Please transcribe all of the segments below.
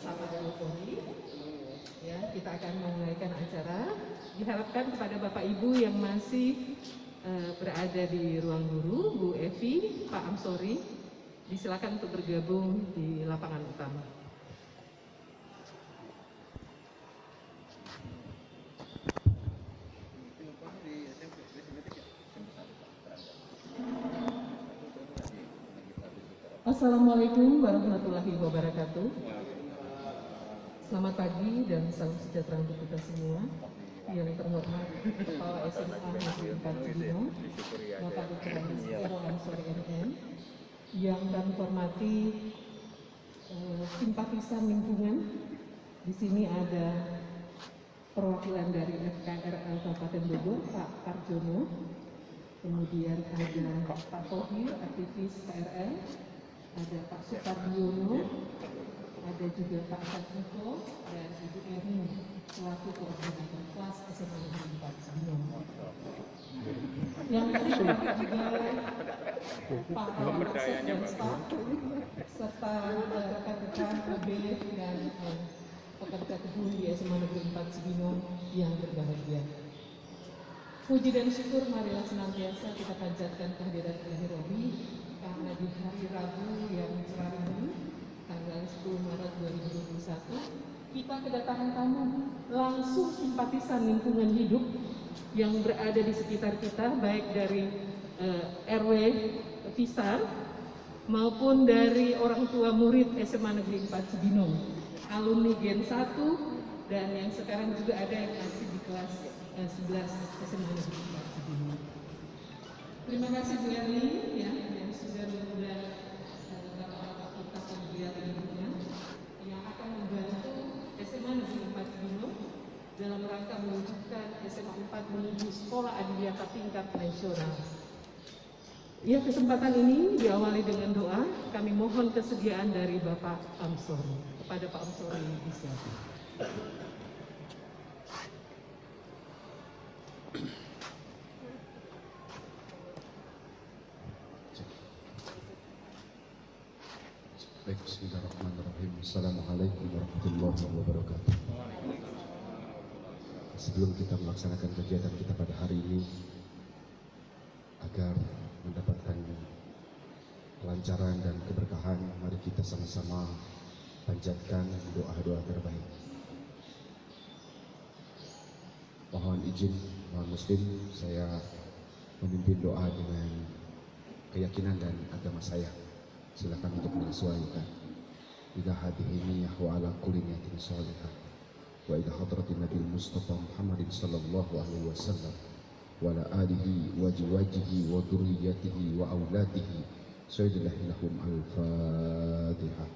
bersama Polri. Ya, kita akan menunaikan acara. Diharapkan kepada Bapak Ibu yang masih berada di ruang guru, Bu Evi, Pak Amsori, disilakan untuk bergabung di lapangan utama. Assalamualaikum warahmatullahi wabarakatuh. Selamat pagi dan salam sejahtera untuk kita semua. Yang terhormat Kepala SMA Negeri 4 Cibinong, Bapak Dr. Ero Amsori MM. Yang kami hormati simpatisan lingkungan. Di sini ada perwakilan dari FKRL Kabupaten Bogor, Pak Parjono. Kemudian ada Pak Tohir, aktivis KRL. Ada Pak Supardiono, ada juga Pak Satiko dan Ibu Erin selaku koordinator kelas SMA Negeri 4 Cibinong. Yang juga Pak Akses dan staf serta rekan-rekan AB dan pekerja kebun di SMA Negeri 4 Cibinong yang berbahagia. Puji dan syukur marilah senantiasa kita panjatkan kehadiran Ilahi Robi, karena di hari Rabu yang cerah ini, tanggal 10 Maret 2021, kita kedatangan tamu langsung simpatisan lingkungan hidup yang berada di sekitar kita, baik dari RW Visar maupun dari orang tua murid SMA Negeri 4 Cibinong, alumni Gen 1 dan yang sekarang juga ada yang masih di kelas 11 SMA Negeri 4 Cibinong. Terima kasih Bu Erli ya, yang sudah mengundang bapak-bapak kita penggiat lingkungan yang akan membantu SMA Negeri 4 Cibinong dalam rangka mewujudkan SMA 4 menuju sekolah adiwiyata tingkat nasional. Ya, kesempatan ini diawali dengan doa. Kami mohon kesediaan dari Bapak Amsori. Kepada Pak Amsori bisa. Baik, bismillahirrahmanirrahim. Assalamualaikum warahmatullahi wabarakatuh. Sebelum kita melaksanakan kegiatan kita pada hari ini, agar mendapatkan kelancaran dan keberkahan, mari kita sama-sama panjatkan doa-doa terbaik. Mohon izin, mohon muslim, saya memimpin doa dengan keyakinan dan agama saya. Silakan untuk menyesuaikan. Ila hadhihi wa ala kulli niyatin shalihah. Wa ila hadratin Nabi Mustafa Muhammadin sallallahu alaihi wasallam wa ala alihi wa jiwajihi wa dhurriyyatihi wa auladihi. Sayyidillah lahum al-Fatihah.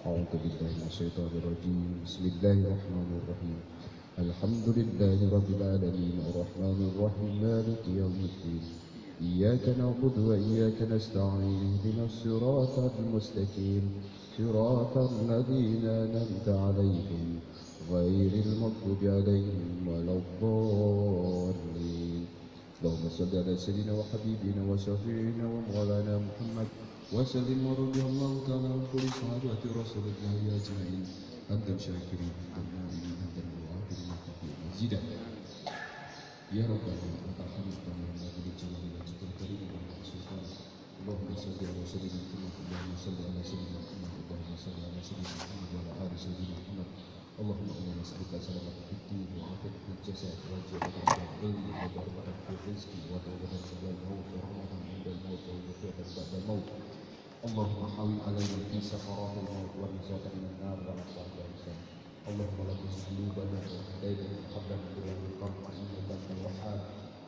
A'udzu billahi minasyaitonir rajim. Bismillahirrahmanirrahim. Alhamdulillahi rabbil alamin arrahmanir rahim maliki yaumiddin. إياك نعبد وإياك نستعين اهدنا الصراط المستقيم صراط الذين أنعمت عليهم غير المغضوب عليهم ولا الضالين اللهم صل على سيدنا وحبيبنا وشفيعنا ومولانا محمد وسلم ورضي الله تعالى عن كل صحابة رسول الله أجمعين حمدا شاكرين حمدا مؤمنين حمدا معافين حمدا مزيدا يا رب العالمين أنت الحمد لله اللهم صل على سيدنا محمد اللهم صل على سيدنا محمد اللهم صل على سيدنا محمد وعلى آل سيدنا محمد اللهم إنا نسألك سلامة في الدين وعافية في الجسد والجهاد والعلم وبركة في الرزق وتوبة قبل الموت ورحمة عند الموت ووفاة بعد الموت اللهم حاول علينا في سفرات الموت والنجاة من النار ونصر الإنسان اللهم لا تزغ قلوبنا وهدينا قبل من القرب إنك أنت الوهاب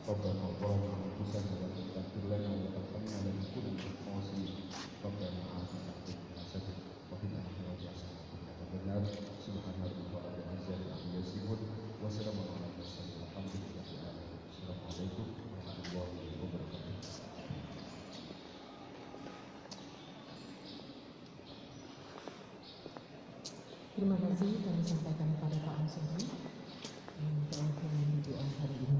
ربنا ظلمنا أنفسنا وإن لم تغفر لنا وترحمنا لنكن من الخاسرين ربنا آتنا في الدنيا حسنة وفي الآخرة حسنة وقنا عذاب النار سبحان ربك رب العزة عما يصفون وسلام على المرسلين والحمد لله رب العالمين السلام عليكم ورحمة الله وبركاته. Terima kasih kami sampaikan kepada Pak Amsori yang telah mengirim doa hari ini.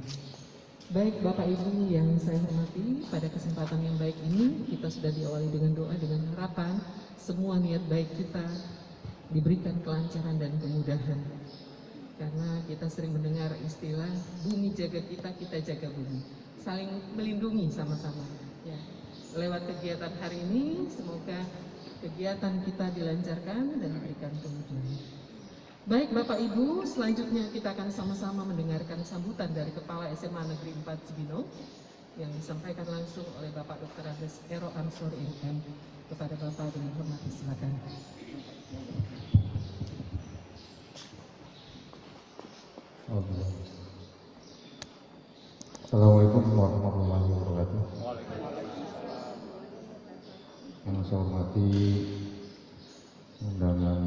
Baik Bapak Ibu yang saya hormati, pada kesempatan yang baik ini kita sudah diawali dengan doa dengan harapan semua niat baik kita diberikan kelancaran dan kemudahan. Karena kita sering mendengar istilah bumi jaga kita, kita jaga bumi, saling melindungi sama-sama. Ya. Lewat kegiatan hari ini, semoga kegiatan kita dilancarkan dan diberikan kemudahan. Baik Bapak Ibu, selanjutnya kita akan sama-sama mendengarkan sambutan dari Kepala SMA Negeri 4 Cibinong yang disampaikan langsung oleh Bapak Dr. Andes Ero Ansor MM. Kepada Bapak dengan hormat silakan. Assalamualaikum warahmatullahi wabarakatuh. Yang saya hormati undangan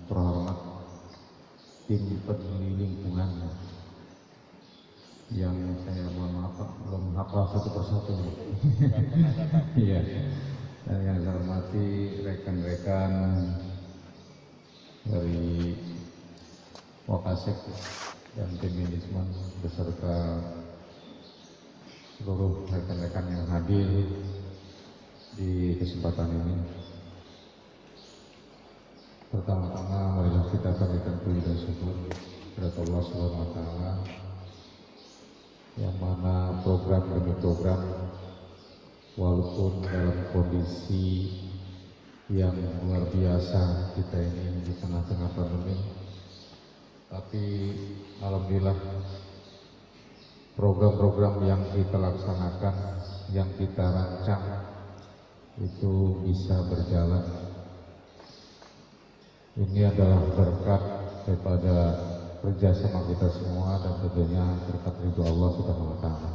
terhormat tim peduli lingkungan yang saya mohon maaf belum hafal satu persatu. Iya. Dan yang saya hormati rekan-rekan dari Wakasek dan tim manajemen beserta seluruh rekan-rekan yang hadir di kesempatan ini. Pertama-tama marilah kita panjatkan puji dan syukur kepada Allah Subhanahu wa taala yang mana program demi program walaupun dalam kondisi yang luar biasa kita ini di tengah-tengah pandemi, tapi alhamdulillah program-program yang kita laksanakan, yang kita rancang itu bisa berjalan. Ini adalah berkat daripada kerjasama kita semua dan tentunya berkat ridho Allah Subhanahu wa taala.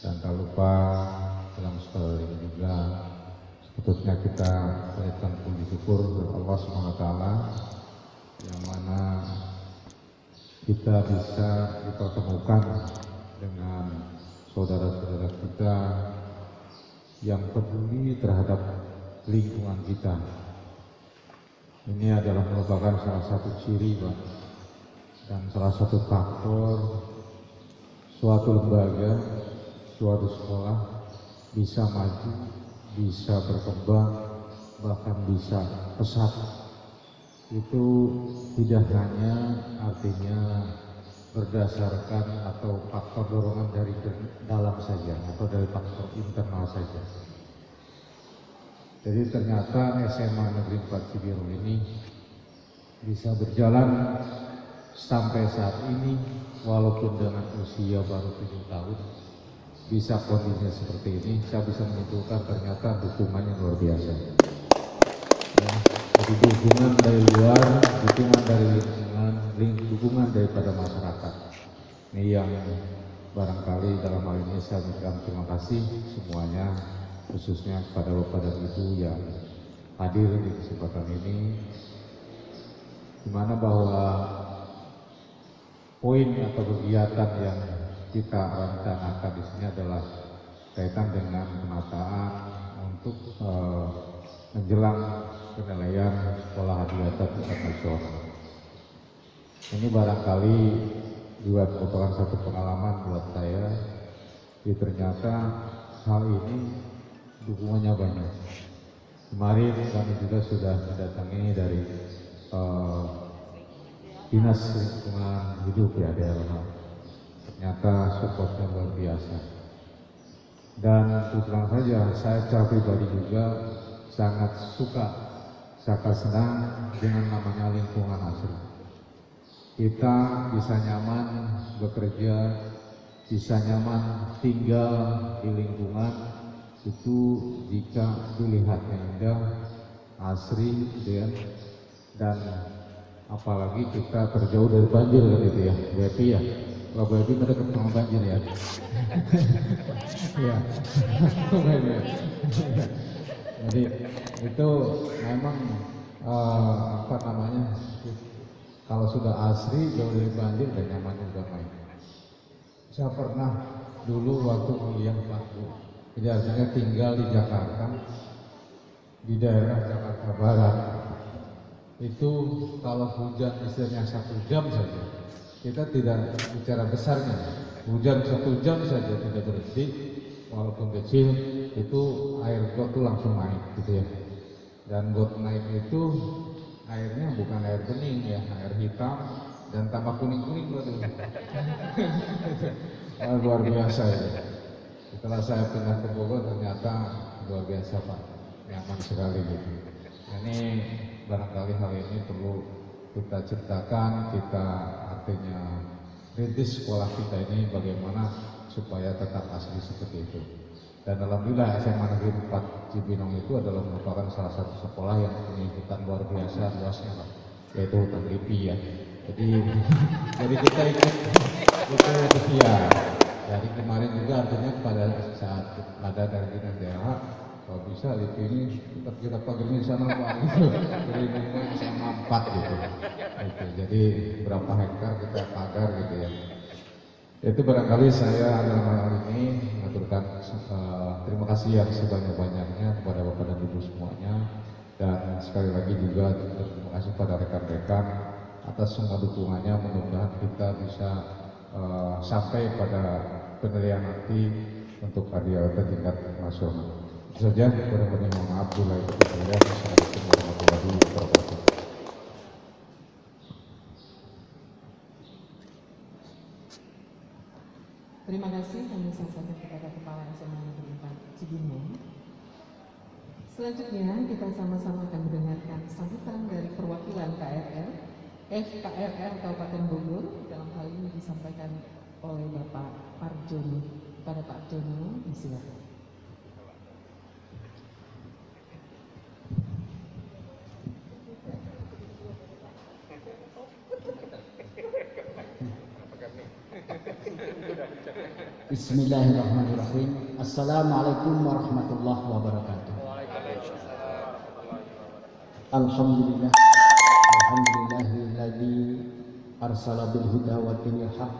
Dan tak lupa dalam sekali ini juga sebetulnya kita panjatkan puji syukur kepada Allah Subhanahu wa taala yang mana kita bisa dipertemukan dengan saudara-saudara kita yang peduli terhadap lingkungan kita. Ini adalah merupakan salah satu ciri, Pak, dan salah satu faktor suatu lembaga, suatu sekolah bisa maju, bisa berkembang, bahkan bisa pesat. Itu tidak hanya artinya berdasarkan atau faktor dorongan dari dalam saja atau dari faktor internal saja. Jadi ternyata SMA Negeri 4 Cibinong ini bisa berjalan sampai saat ini walaupun dengan usia baru 7 tahun bisa kondisinya seperti ini. Saya bisa menyimpulkan ternyata dukungannya luar biasa. Ya, jadi dukungan dari luar, dukungan dari lingkungan, dukungan daripada masyarakat. Ini yang barangkali dalam hal ini saya ucapkan terima kasih semuanya, khususnya kepada Bapak dan Ibu yang hadir di kesempatan ini, di mana bahwa poin atau kegiatan yang kita rencanakan di sini adalah kaitan dengan penataan untuk menjelang penilaian sekolah adiwiyata tingkat nasional. Ini barangkali juga merupakan satu pengalaman buat saya. Ternyata hal ini dukungannya banyak. Kemarin kami juga sudah mendatangi dari Dinas Lingkungan Hidup ya daerah. Ternyata supportnya luar biasa. Dan terus terang saja saya secara pribadi juga sangat suka, sangat senang dengan namanya lingkungan asri. Kita bisa nyaman bekerja, bisa nyaman tinggal di lingkungan itu jika dilihatnya indah, asri, dan apalagi kita terjauh dari banjir kan itu ya, BPI ya. Kalau BPI mendekat sama banjir ya. Ya. Jadi itu memang apa namanya? Kalau sudah asri jauh dari banjir dan nyaman juga main. Saya pernah dulu waktu kuliah Pak, jadi artinya tinggal di Jakarta, di daerah Jakarta Barat. Itu kalau hujan istilahnya 1 jam saja, kita tidak bicara besarnya, hujan 1 jam saja tidak berhenti, walaupun kecil, itu air got itu langsung naik gitu ya. Dan got naik itu airnya bukan air bening ya, air hitam dan tambah kuning-kuning waduh. Wah, luar biasa ya. Setelah saya pindah ke Bogor ternyata luar biasa Pak, nyaman sekali gitu. Ini barangkali hal ini perlu kita ceritakan, kita artinya rintis sekolah kita ini bagaimana supaya tetap asli seperti itu. Dan alhamdulillah SMA Negeri 4 Cibinong itu adalah merupakan salah satu sekolah yang punya hutan luar biasa luasnya Pak, yaitu hutan LIPI ya. Jadi kita ikut setia. Jadi kemarin juga artinya pada saat ada dari daerah, kalau bisa LIPI ini kita pagerin sana Pak, gitu. Jadi ini SMA 4 gitu. Jadi berapa hektar kita pagar gitu ya. Itu barangkali saya dalam hal ini mengaturkan terima kasih yang sebanyak-banyaknya kepada Bapak dan Ibu semuanya, dan sekali lagi juga terima kasih pada rekan-rekan atas semua dukungannya. Mudah-mudahan kita bisa sampai pada penilaian nanti untuk ADART tingkat nasional. Itu saja, kurang-lebihnya mohon maaf. Assalamualaikum warahmatullahi wabarakatuh. Terima kasih kami sampaikan kepada Kepala SMA Negeri 4 Cibinong. Selanjutnya kita sama-sama akan mendengarkan sambutan dari perwakilan FKRL Kabupaten Bogor. Dalam hal ini disampaikan oleh Bapak Parjono. Pada Pak Jono, disilakan. Bismillahirrahmanirrahim. Assalamualaikum warahmatullahi wabarakatuh. Alhamdulillah. Alhamdulillahilladzi arsala bil huda wa dinil haq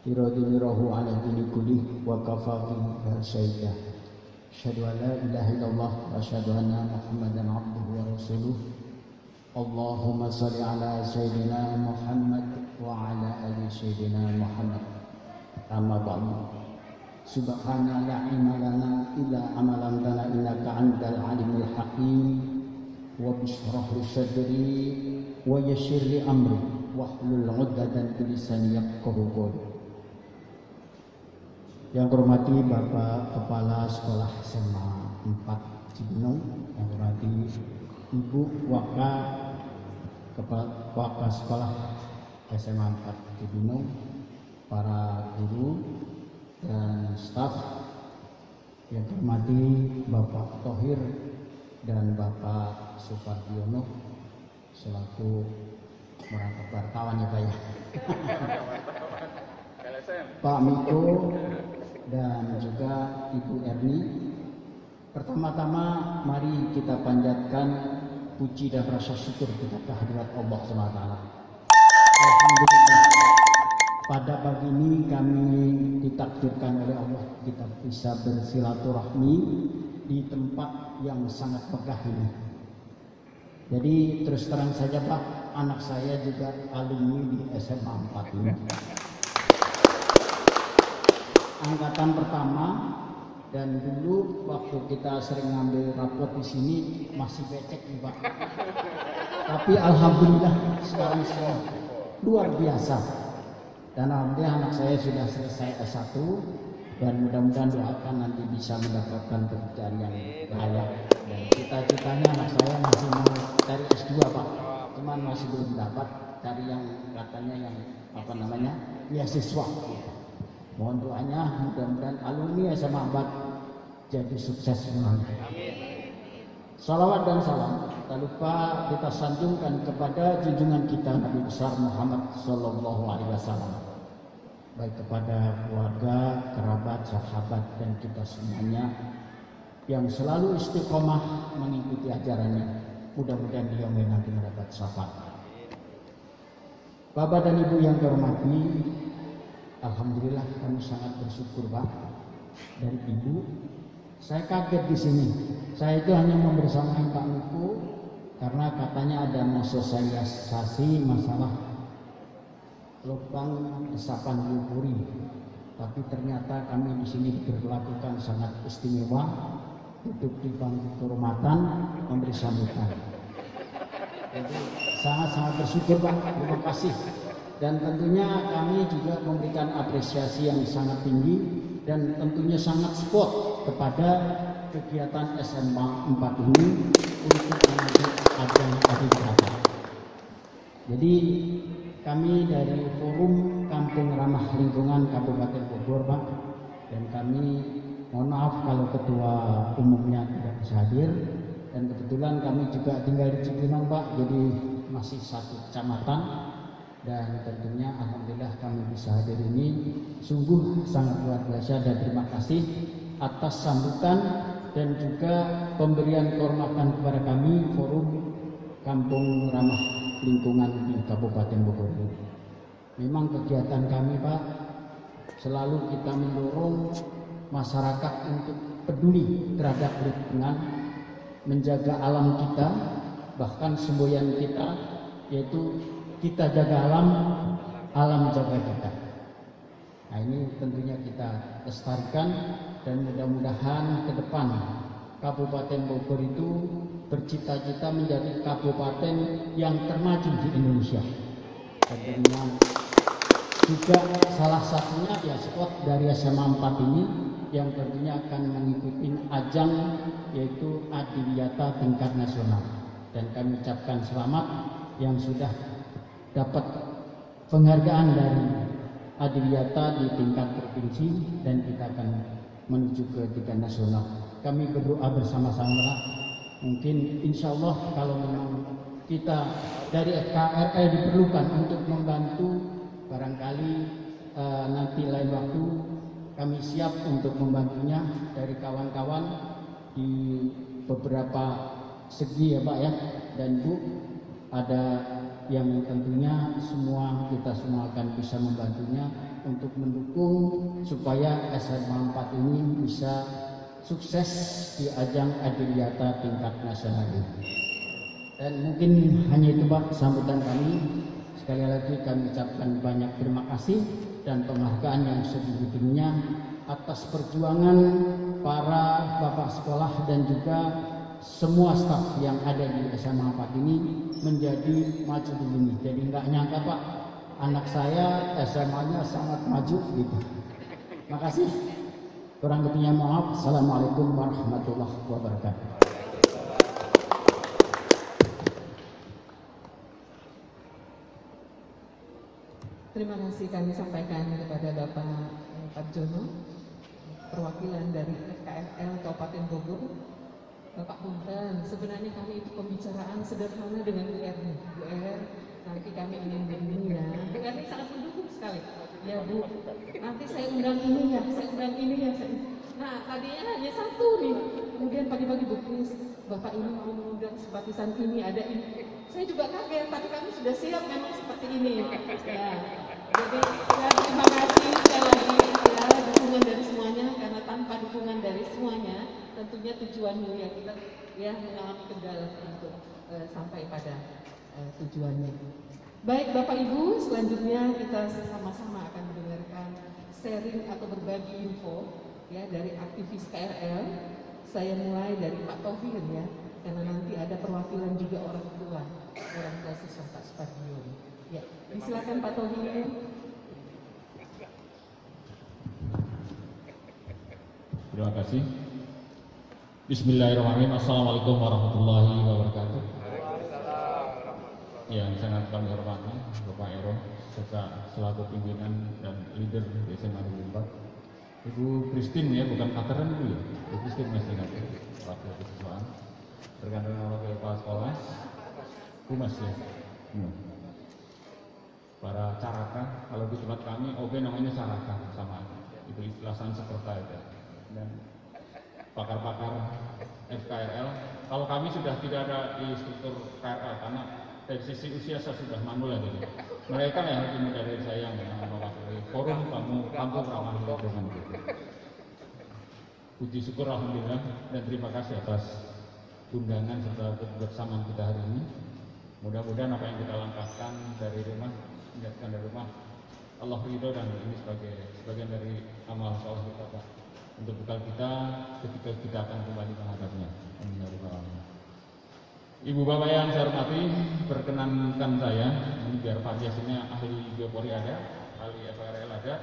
iradinirohu ala dini kulih wa kafafi syaidah. Asyhadu an la ilaha illallah wa asyhadu anna Muhammadan abduhu wa rasuluh. Allahumma shalli ala sayyidina Muhammad wa ala ali sayyidina Muhammad. Amma ba'du. Subhana la ilma lana illa amalan lana innaka antal alimul hakim. Wa bishrah li sadri wa yassir li amri wahlul 'uqdatam min lisani yafqahu qawli. Yang hormati Bapak Kepala Sekolah SMA 4 Cibinong, yang hormati Ibu Waka Sekolah SMA 4 Cibinong, para guru dan staf, yang hormati Bapak Thohir dan Bapak Supardiono selaku merangkap wartawan ya Pak ya. Pak Miko dan juga Ibu Erni. Pertama-tama mari kita panjatkan puji dan rasa syukur kita kehadirat Allah SWT. Alhamdulillah, pada pagi ini kami ditakdirkan oleh Allah kita bisa bersilaturahmi di tempat yang sangat megah ini. Jadi terus terang saja Pak, anak saya juga alumni di SMA 4 ini. Angkatan pertama, dan dulu waktu kita sering ngambil rapot di sini masih becek nih Pak. Tapi alhamdulillah sekarang saya luar biasa. Dan alhamdulillah anak saya sudah selesai S1 dan mudah-mudahan doakan nanti bisa mendapatkan pekerjaan yang layak. Dan cita-citanya anak saya masih mau cari S2 Pak, cuman masih belum dapat, cari yang katanya yang beasiswa. Mohon doanya mudah-mudahan alumni SMA 4 jadi sukses semuanya. Salawat dan salam tak lupa kita sanjungkan kepada junjungan kita Nabi besar Muhammad Sallallahu Alaihi Wasallam, baik kepada keluarga, kerabat, sahabat dan kita semuanya yang selalu istiqomah mengikuti ajarannya. Mudah-mudahan dia nanti mendapat syafaat. Bapak dan Ibu yang terhormati, alhamdulillah kami sangat bersyukur Pak. Dan Ibu, saya kaget di sini. Saya itu hanya membersamai Pak Miko karena katanya ada mau sosialisasi masalah lubang resapan Lupuri. Tapi ternyata kami di sini diperlakukan sangat istimewa, duduk di bangku kehormatan, memberi sambutan. Jadi sangat-sangat bersyukur Pak, terima kasih. Dan tentunya kami juga memberikan apresiasi yang sangat tinggi dan tentunya sangat support kepada kegiatan SMA 4 ini untuk menuju ajang pariwisata. Jadi kami dari Forum Kampung Ramah Lingkungan Kabupaten Bogor Pak, dan kami mohon maaf kalau ketua umumnya tidak bisa hadir, dan kebetulan kami juga tinggal di Cibinong Pak, jadi masih satu kecamatan. Dan tentunya alhamdulillah kami bisa hadir ini sungguh sangat luar biasa, dan terima kasih atas sambutan dan juga pemberian kehormatan kepada kami Forum Kampung Ramah Lingkungan di Kabupaten Bogor ini. Memang kegiatan kami Pak, selalu kita mendorong masyarakat untuk peduli terhadap lingkungan, menjaga alam kita, bahkan semboyan kita, yaitu kita jaga alam, alam jaga kita. Nah ini tentunya kita lestarikan, dan mudah-mudahan ke depan Kabupaten Bogor itu bercita-cita menjadi kabupaten yang termaju di Indonesia. Tentunya juga salah satunya ya spot dari SMA 4 ini yang tentunya akan mengikuti ajang yaitu Adiwiyata tingkat nasional. Dan kami ucapkan selamat yang sudah dapat penghargaan dari Adiwiyata di tingkat provinsi, dan kita akan menuju ke tingkat nasional. Kami berdoa bersama-sama, mungkin insya Allah kalau memang kita dari FKRL diperlukan untuk membantu, barangkali nanti lain waktu kami siap untuk membantunya dari kawan-kawan di beberapa segi ya Pak ya, dan Bu, ada yang tentunya kita semua akan bisa membantunya untuk mendukung supaya SMA 4 ini bisa sukses di ajang Adiwiyata tingkat nasional ini. Dan mungkin hanya itu Pak sambutan kami. Sekali lagi kami ucapkan banyak terima kasih dan penghargaan yang setinggi-tingginya atas perjuangan para bapak sekolah dan juga semua staf yang ada di SMA 4 ini menjadi maju begini. Jadi nggak nyangka Pak, anak saya SMA-nya sangat maju gitu. Makasih. Kurang lebihnya maaf. Assalamualaikum warahmatullahi wabarakatuh. Terima kasih kami sampaikan kepada Bapak Parjono, perwakilan dari FKRL Kabupaten Bogor. Bapak Punten, sebenarnya kami itu pembicaraan sederhana dengan Bu Erni. Bu Er, nanti kami ingin begini ya. Bu Erni sangat mendukung sekali. Ya Bu, nanti saya undang ini ya, saya undang ini ya. Nah, tadinya hanya satu nih. Kemudian pagi-pagi Bu Kris, Bapak ini mau mengundang simpatisan ini, ada ini. Saya juga kaget, tapi kami sudah siap memang seperti ini. Ya, jadi ya, terima kasih sekali lagi ya, dukungan dari semuanya, karena tanpa dukungan dari semuanya, tentunya tujuan mulia kita ya mengalami kendala untuk sampai pada tujuannya. Baik Bapak Ibu, selanjutnya kita sama-sama akan mendengarkan sharing atau berbagi info ya dari aktivis KRL. Saya mulai dari Pak Taufik ya, karena nanti ada perwakilan juga orang tua siswa Pak Supardio. Ya, silakan Pak Taufik. Terima kasih. Bismillahirrahmanirrahim. Assalamualaikum warahmatullahi wabarakatuh. Yang sangat kami hormati Bapak Ero serta selaku pimpinan dan leader di SMA 4. Ibu Christine ya, bukan veteran Ibu ya. Ibu Christine masih ingat ya, wakil kesiswaan. Rekan wakil kepala sekolah, humas ya. Para caraka, kalau di tempat kami OB namanya caraka sama. Itu istilah Sanskerta itu. Dan pakar-pakar FKRL, kalau kami sudah tidak ada di struktur KRL karena dari sisi usia saya sudah manula jadi mereka yang lebih muda dari saya yang mewakili forum kampung ramah lingkungan gitu. Puji syukur alhamdulillah dan terima kasih atas undangan serta kebersamaan kita hari ini. Mudah-mudahan apa yang kita langkahkan dari rumah, niatkan dari rumah, Allah ridho, dan ini sebagai sebagian dari amal soleh kita Pak, untuk bekal kita ketika kita akan kembali menghadapnya. Amin ya rabbal alamin. Ibu bapak yang saya hormati, perkenankan saya, ini biar variasinya ahli biopori ada, ahli FRL ada,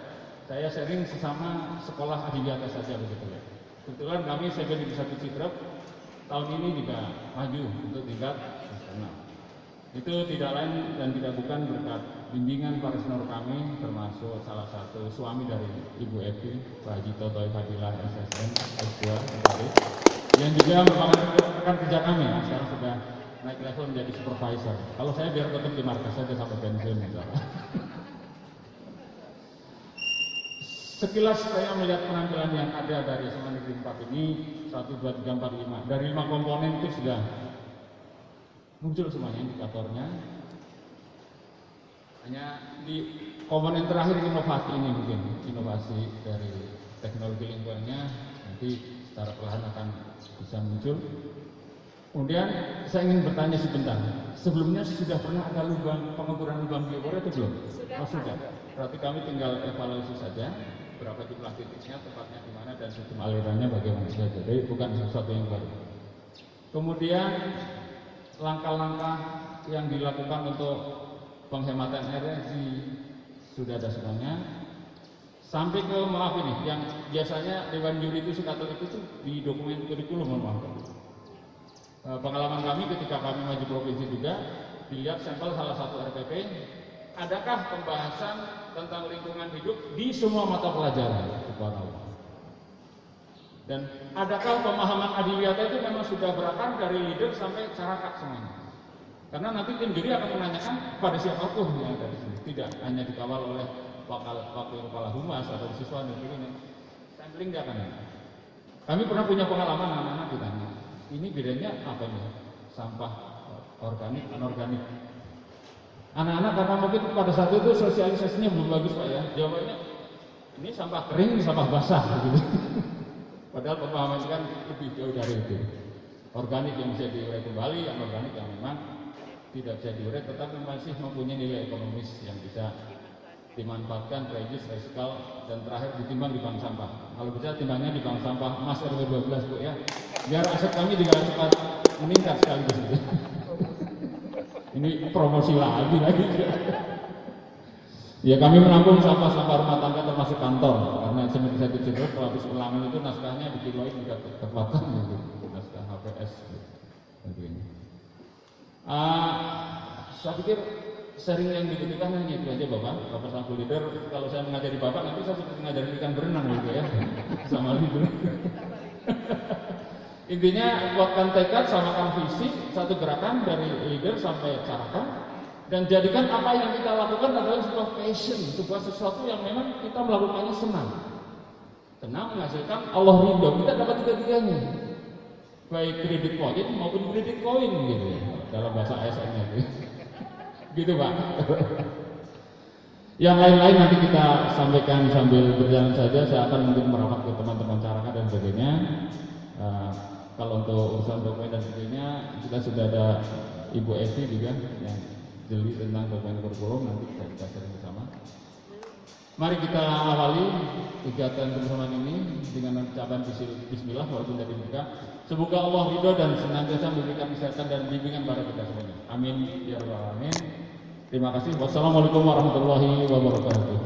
saya sharing sesama sekolah adiwiyata saja begitu ya. Kebetulan kami CB di Satu Citrep tahun ini juga maju untuk tingkat nasional. Itu tidak lain dan tidak bukan berkat bimbingan para senior kami, termasuk salah satu suami dari Ibu Evi, Pak Haji Totoy Fadilah SSN S2 yang juga merupakan rekan kerja kami, sekarang sudah naik level menjadi supervisor. Kalau saya biar tetap di markas saja sampai pensiun misalnya. Sekilas saya melihat penampilan yang ada dari SMA Negeri 4 ini 1, 2, 3, 4, 5. Dari 5 komponen itu sudah muncul semuanya indikatornya. Hanya di komponen terakhir inovasi ini mungkin, inovasi dari teknologi lingkungannya nanti secara perlahan akan bisa muncul. Kemudian saya ingin bertanya sebentar, sebelumnya sudah pernah ada pengukuran lubang biopori atau belum? Sudah. Berarti kami tinggal evaluasi saja berapa jumlah titiknya, tempatnya di mana dan sistem alirannya bagaimana saja. Jadi bukan sesuatu yang baru. Kemudian langkah-langkah yang dilakukan untuk penghematan energi sudah ada semuanya. Sampai ke maaf ini, yang biasanya Dewan Juri itu suka itu tuh di dokumen kurikulum maaf. Pengalaman kami ketika kami maju provinsi juga, dilihat sampel salah satu RPP, adakah pembahasan tentang lingkungan hidup di semua mata pelajaran? Dan adakah pemahaman adiwiyata itu memang sudah berakar dari leader sampai carakat semuanya? Karena nanti tim juri akan menanyakan pada siapapun yang ada di sini, tidak hanya dikawal oleh wakil kepala humas atau siswa dan sebagainya. Sampling dia akan. Kami pernah punya pengalaman anak-anak ditanya, ini bedanya apa nih? Sampah organik, anorganik. Anak-anak karena mungkin pada saat itu sosialisasinya belum bagus Pak ya, jawabannya ini sampah kering, ini sampah basah gitu. Padahal pemahaman kan lebih jauh dari itu. Organik yang bisa diurai kembali, anorganik yang memang tidak bisa diurai tetapi masih mempunyai nilai ekonomis yang bisa dimanfaatkan, reuse, recycle, dan terakhir ditimbang di bank sampah. Kalau bisa timbangnya di bank sampah Mas RW 12 Bu ya, biar aset kami juga cepat meningkat sekaligus gitu. Ini promosi lagi. Ya kami menampung sampah-sampah rumah tangga termasuk kantor, karena seperti Satu Citrep kalau habis ulangan itu naskahnya dikiloin juga terpotong gitu, naskah HPS gitu. Saya pikir sharing yang dibutuhkan hanya itu aja Bapak selaku leader. Kalau saya mengajari Bapak nanti saya seperti mengajari ikan berenang gitu ya, sama leader. Intinya kuatkan tekad, samakan visi, satu gerakan dari leader sampai carakan, dan jadikan apa yang kita lakukan adalah sebuah passion, sebuah sesuatu yang memang kita melakukannya senang menghasilkan Allah ridho. Kita dapat tiga-tiganya, baik kredit poin maupun kredit koin gitu ya, dalam bahasa ASN-nya gitu Pak. Yang lain-lain nanti kita sampaikan sambil berjalan saja. Saya akan mungkin merapat ke teman-teman carakan dan sebagainya. Kalau untuk urusan dokumen dan sebagainya, kita sudah ada Ibu Evi juga yang jeli tentang dokumen kurikulum, nanti kita sharing bersama. Mari kita awali kegiatan kebersamaan ini dengan ucapan bismillah walaupun dari mereka. Semoga Allah ridho dan senantiasa memberikan kesehatan dan bimbingan pada kita semuanya. Amin ya rabbal alamin. Terima kasih. Wassalamualaikum warahmatullahi wabarakatuh.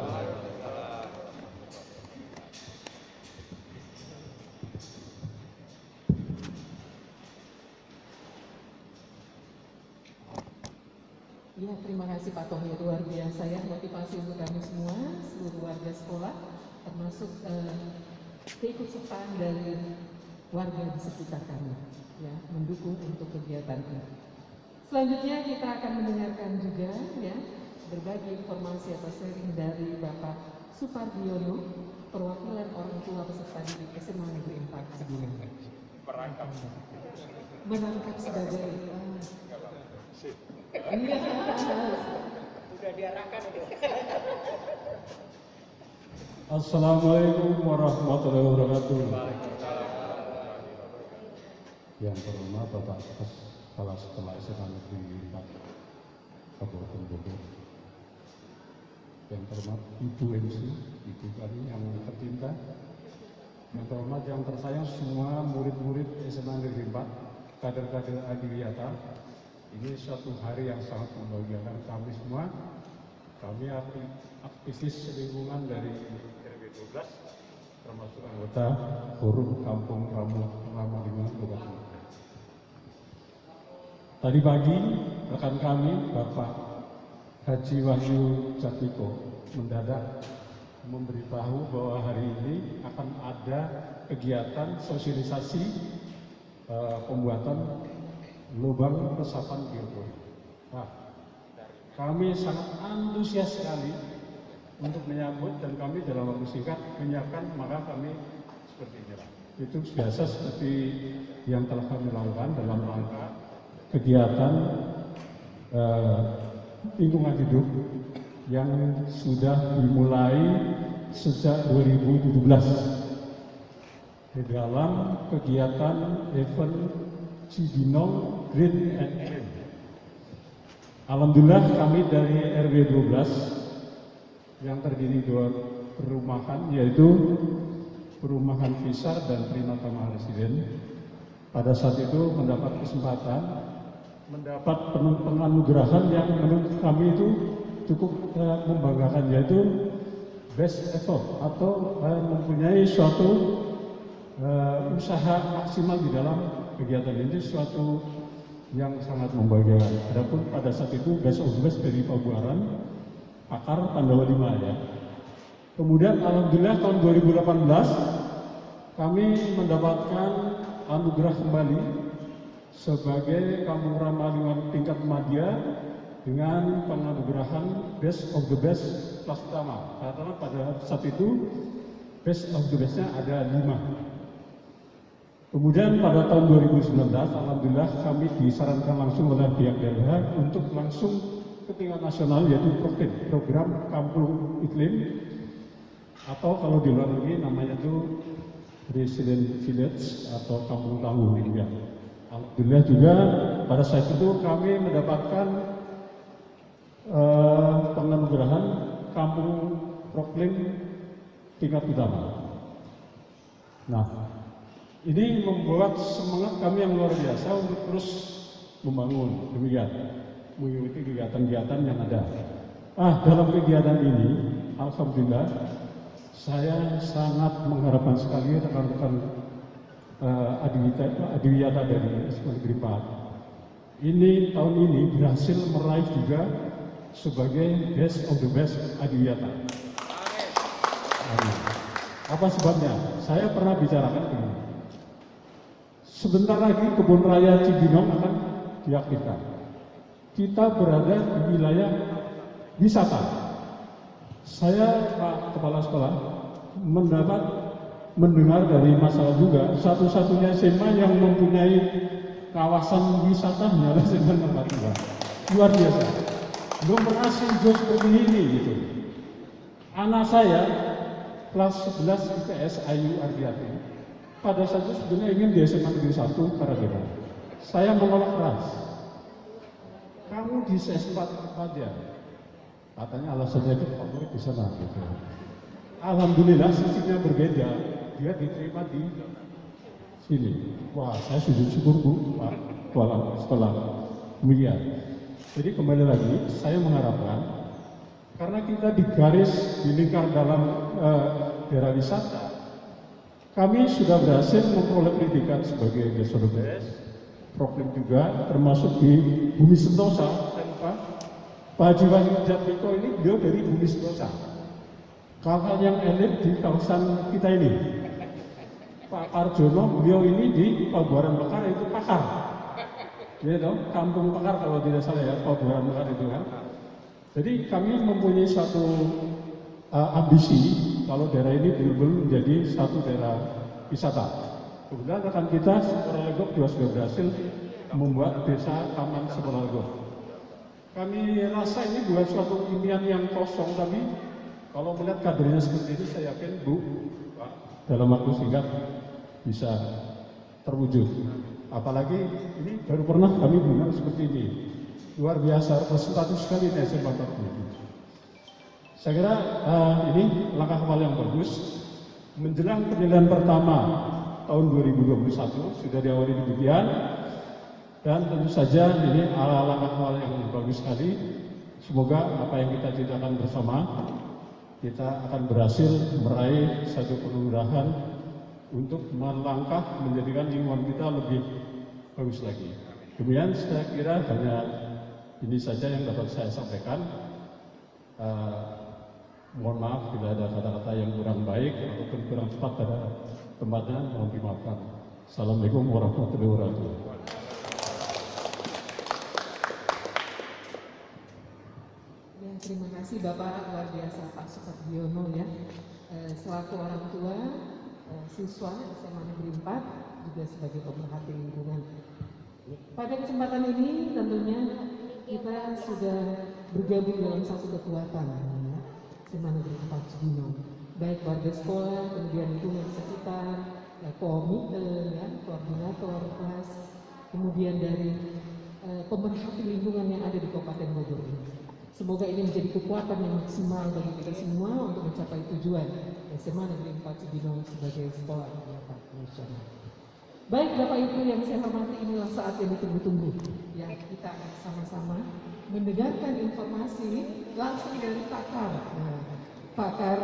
Ya, terima kasih Pak Tohir, luar biasa ya motivasi untuk kami semua, seluruh warga sekolah, termasuk keikutsertaan dari warga di sekitar kami, ya, mendukung untuk kegiatan ini. Selanjutnya kita akan mendengarkan juga ya berbagai informasi atau sharing dari Bapak Supardiono, perwakilan orang tua peserta didik SMA Negeri 4 Cibinong. Merangkap sebagai iya. Sudah diarahkan itu. Assalamualaikum warahmatullahi wabarakatuh. Yang terhormat Bapak Kepala Sekolah SMA Negeri 4 Kabupaten Bogor. Yang terhormat Ibu MC, Ibu kami yang tercinta. Yang terhormat yang tersayang semua murid-murid SMA Negeri 4 kader-kader Adiwiyata. Ini suatu hari yang sangat membahagiakan kami semua. Kami aktivis lingkungan dari RW 12, termasuk anggota Forum Kampung Ramah Lingkungan Kabupaten. Tadi pagi rekan kami Bapak Haji Wahyu Jatmiko mendadak memberitahu bahwa hari ini akan ada kegiatan sosialisasi pembuatan lubang resapan biopori. Nah, kami sangat antusias sekali untuk menyambut dan kami dalam waktu singkat menyiapkan, maka kami seperti ini. Itu biasa seperti yang telah kami lakukan dalam rangka kegiatan lingkungan hidup yang sudah dimulai sejak 2017 di dalam kegiatan event Cibinong Green and Clean. Alhamdulillah kami dari RW 12 yang terdiri dua perumahan, yaitu perumahan Fisar dan Trinatama Residen, pada saat itu mendapat kesempatan mendapat penganugerahan yang menurut kami itu cukup membanggakan, yaitu best effort atau mempunyai suatu usaha maksimal di dalam kegiatan ini, suatu yang sangat membahagiakan. Adapun pada saat itu best of the best dari Pabuaran, Pakar Pandawa 5 ya. Kemudian alhamdulillah tahun 2018 kami mendapatkan anugerah kembali sebagai Kampung Ramah Lingkungan tingkat media dengan penganugerahan Best of the Best kelas utama. Karena pada saat itu Best of the Best-nya ada 5. Kemudian pada tahun 2019 alhamdulillah kami disarankan langsung oleh pihak daerah untuk langsung ke tingkat nasional, yaitu program Kampung Iklim, atau kalau di luar negeri namanya itu Resilient Village atau Kampung Tangguh ya. Alhamdulillah juga pada saat itu kami mendapatkan penganugerahan Kampung Proklim tingkat utama. Nah, ini membuat semangat kami yang luar biasa untuk terus membangun, demikian, mengikuti kegiatan-kegiatan yang ada. Dalam kegiatan ini, alhamdulillah, saya sangat mengharapkan sekali rekan-rekan Adiwiyata dari Negeri 4. Ini tahun ini berhasil meraih juga sebagai Best of the Best Adiwiyata. Apa sebabnya? Saya pernah bicarakan ini. Sebentar lagi kebun raya Cibinong akan diaktifkan. Kita berada di wilayah wisata. Saya Pak Kepala Sekolah mendengar dari masalah juga, satu-satunya SMA yang mempunyai kawasan wisata hanyalah SMA Negeri 4. Luar biasa. Belum pernah hijau seperti ini gitu. Anak saya kelas 11 IPS Ayu Ardiati pada saat itu sebenarnya ingin di SMA Negeri 1 Karagera. Saya menolak keras. Kamu di CS4 aja. Katanya alasannya itu favorit di sana gitu. Alhamdulillah sistemnya berbeda. Dia diterima di sini. Wah, saya sujud syukur Bu, Pak Kepala Sekolah. Demikian. Jadi kembali lagi, saya mengharapkan karena kita digaris di lingkar dalam daerah wisata, kami sudah berhasil memperoleh pendidikan sebagai Best of the Best, Proklim juga, termasuk di Bumi Sentosa. Pak Haji Wahyu Jatmiko ini beliau dari Bumi Sentosa. Kakak yang elit di kawasan kita ini. Pak Arjono, beliau ini di Pabuaran Bekar, itu pakar. Ya dong, Kampung Pakar kalau tidak salah ya, Pabuaran Bekar itu kan. Jadi kami mempunyai satu ambisi kalau daerah ini benar-benar menjadi satu daerah wisata. Kemudian rekan kita Sekolah juga sudah berhasil membuat desa Taman Sekolah. Kami rasa ini bukan suatu impian yang kosong, tapi kalau melihat kadernya seperti ini, saya yakin Bu, Pak, dalam waktu singkat bisa terwujud. Apalagi ini baru pernah kami buat seperti ini. Luar biasa, representatif sekali ini SMA 4. Saya kira ini langkah awal yang bagus. Menjelang penilaian pertama tahun 2021 sudah diawali demikian. Dan tentu saja ini langkah awal yang bagus sekali. Semoga apa yang kita ciptakan bersama, kita akan berhasil meraih satu pengudahan untuk melangkah menjadikan lingkungan kita lebih bagus lagi. Kemudian saya kira hanya ini saja yang dapat saya sampaikan. Mohon maaf bila ada kata-kata yang kurang baik ataupun kurang tepat pada tempatnya, mohon dimaafkan. Assalamualaikum warahmatullahi wabarakatuh. Ya, terima kasih Bapak, luar biasa Pak Supardiono ya. Selaku orang tua, siswa SMA Negeri 4, juga sebagai pemerhati lingkungan. Pada kesempatan ini tentunya kita sudah bergabung dalam satu kekuatan ya, SMA Negeri 4 Cibinong. Baik warga sekolah, kemudian lingkungan sekitar, komite, ya, koordinator kelas, kemudian dari pemerhati lingkungan yang ada di Kabupaten Bogor ini. Semoga ini menjadi kekuatan yang maksimal bagi kita semua untuk mencapai tujuan SMA Negeri 4 Cibinong sebagai sekolah terbaik nasional. Baik Bapak Ibu yang saya hormati, inilah saat yang ditunggu-tunggu yang kita akan sama-sama mendengarkan informasi langsung dari pakar, pakar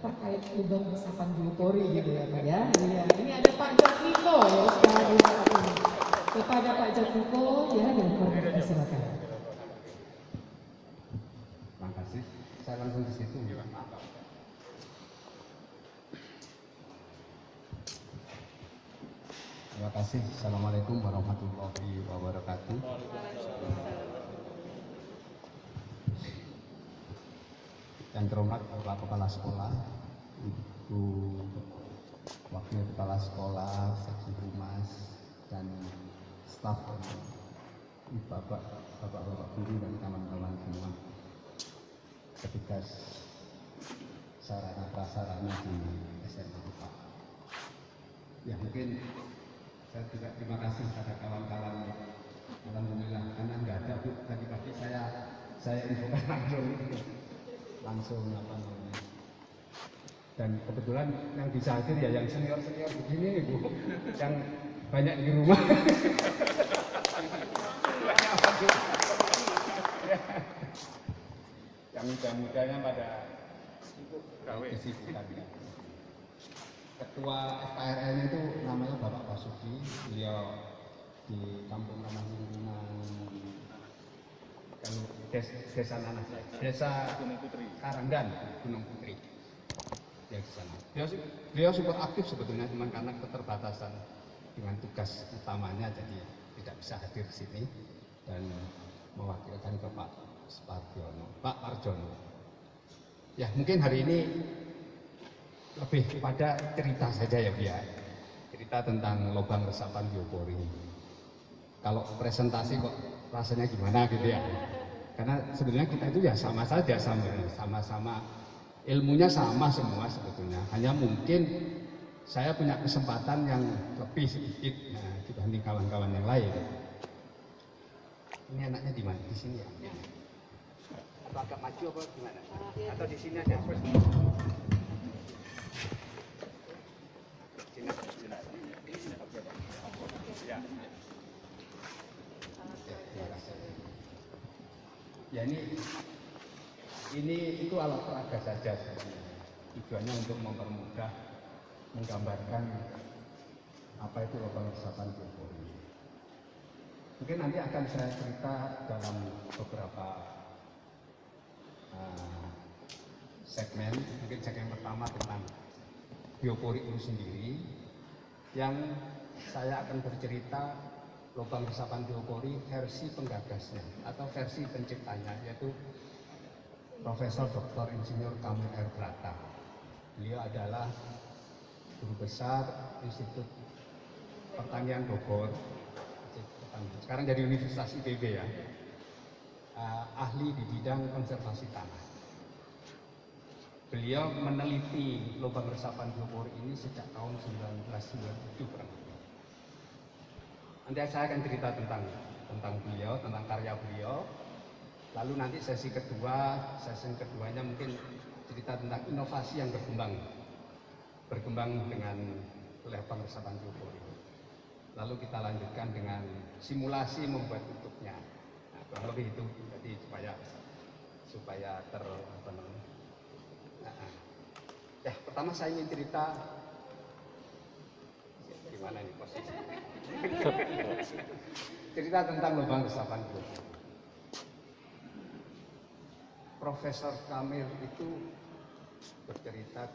terkait lubang resapan biopori gitu ya Pak ya. Iya, ini ada Pak Jatmiko ya sekarang ini. Kepada Pak Jatmiko ya, dan silakan. Terima kasih. Saya langsung di situ. Terima kasih. Assalamualaikum warahmatullahi wabarakatuh. Yang terhormat Bapak Kepala Sekolah, Ibu Wakil Kepala Sekolah, Seksi Humas, dan staf, Bapak guru dan kawan-kawan semua, petugas sarana prasarana di SMA UPA. Ya mungkin saya juga terima kasih pada kawan-kawan. Alhamdulillah karena nggak ada Bu, tadi pagi saya infokan langsung apa namanya. Dan kebetulan yang bisa hadir ya yang senior-senior begini nih Bu, yang banyak di rumah. Yang muda-mudanya pada kesibukan. Ketua FKRL itu namanya Bapak Basuki, beliau di Kampung Ramah Lingkungan Desa Nanas, Desa Karanggan, Gunung Putri. Ya di sana. Beliau super aktif sebetulnya, cuma karena keterbatasan dengan tugas utamanya jadi tidak bisa hadir di sini dan mewakilkan ke Pak Parjono. Ya mungkin hari ini lebih kepada cerita saja ya Bu ya. Cerita tentang lubang resapan biopori. Kalau presentasi kok rasanya gimana gitu ya. Karena sebenarnya kita itu ya sama saja, sama-sama ilmunya sama semua sebetulnya. Hanya mungkin saya punya kesempatan yang lebih sedikit dibanding kawan-kawan yang lain. Ini anaknya di mana? Di sini ya? Atau agak maju apa gimana? Atau di sini aja? Ya ini itu alat peraga saja sebenarnya. Tujuannya untuk mempermudah menggambarkan apa itu lubang resapan biopori. Mungkin nanti akan saya cerita dalam beberapa segmen. Mungkin segmen pertama tentang biopori itu sendiri, yang saya akan bercerita lubang resapan biopori versi penggagasnya atau versi penciptanya, yaitu Profesor Dr. Insinyur Kamil R. Brata. Beliau adalah guru besar Institut Pertanian Bogor, sekarang dari Universitas ITB ya, ahli di bidang konservasi tanah. Beliau meneliti lubang resapan biopori ini sejak tahun 1997 kurang lebih. Nanti saya akan cerita tentang beliau, tentang karya beliau. Lalu nanti sesi keduanya mungkin cerita tentang inovasi yang berkembang dengan lubang resapan biopori. lalu kita lanjutkan dengan simulasi membuat tutupnya. Nah, kurang lebih itu, jadi supaya apa namanya. Nah, ya pertama saya ingin cerita gimana nih posisi. Cerita tentang lubang resapan biopori. Profesor Kamil itu bercerita,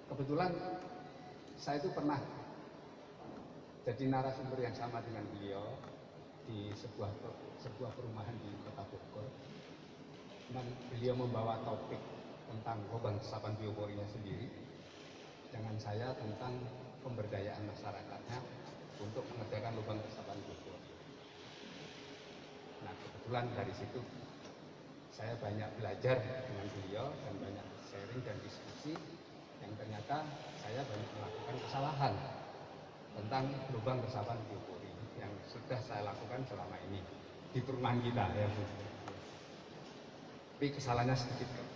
kebetulan saya itu pernah jadi narasumber yang sama dengan beliau di sebuah perumahan di Kota Bogor, dan beliau membawa topik tentang lubang resapan bioporinya sendiri, dengan saya tentang pemberdayaan masyarakatnya untuk mengerjakan lubang resapan biopori. Nah, kebetulan dari situ saya banyak belajar dengan beliau dan banyak sharing dan diskusi yang ternyata saya banyak melakukan kesalahan tentang lubang resapan biopori yang sudah saya lakukan selama ini di perumahan kita ya Bu. Tapi kesalahannya sedikit kok.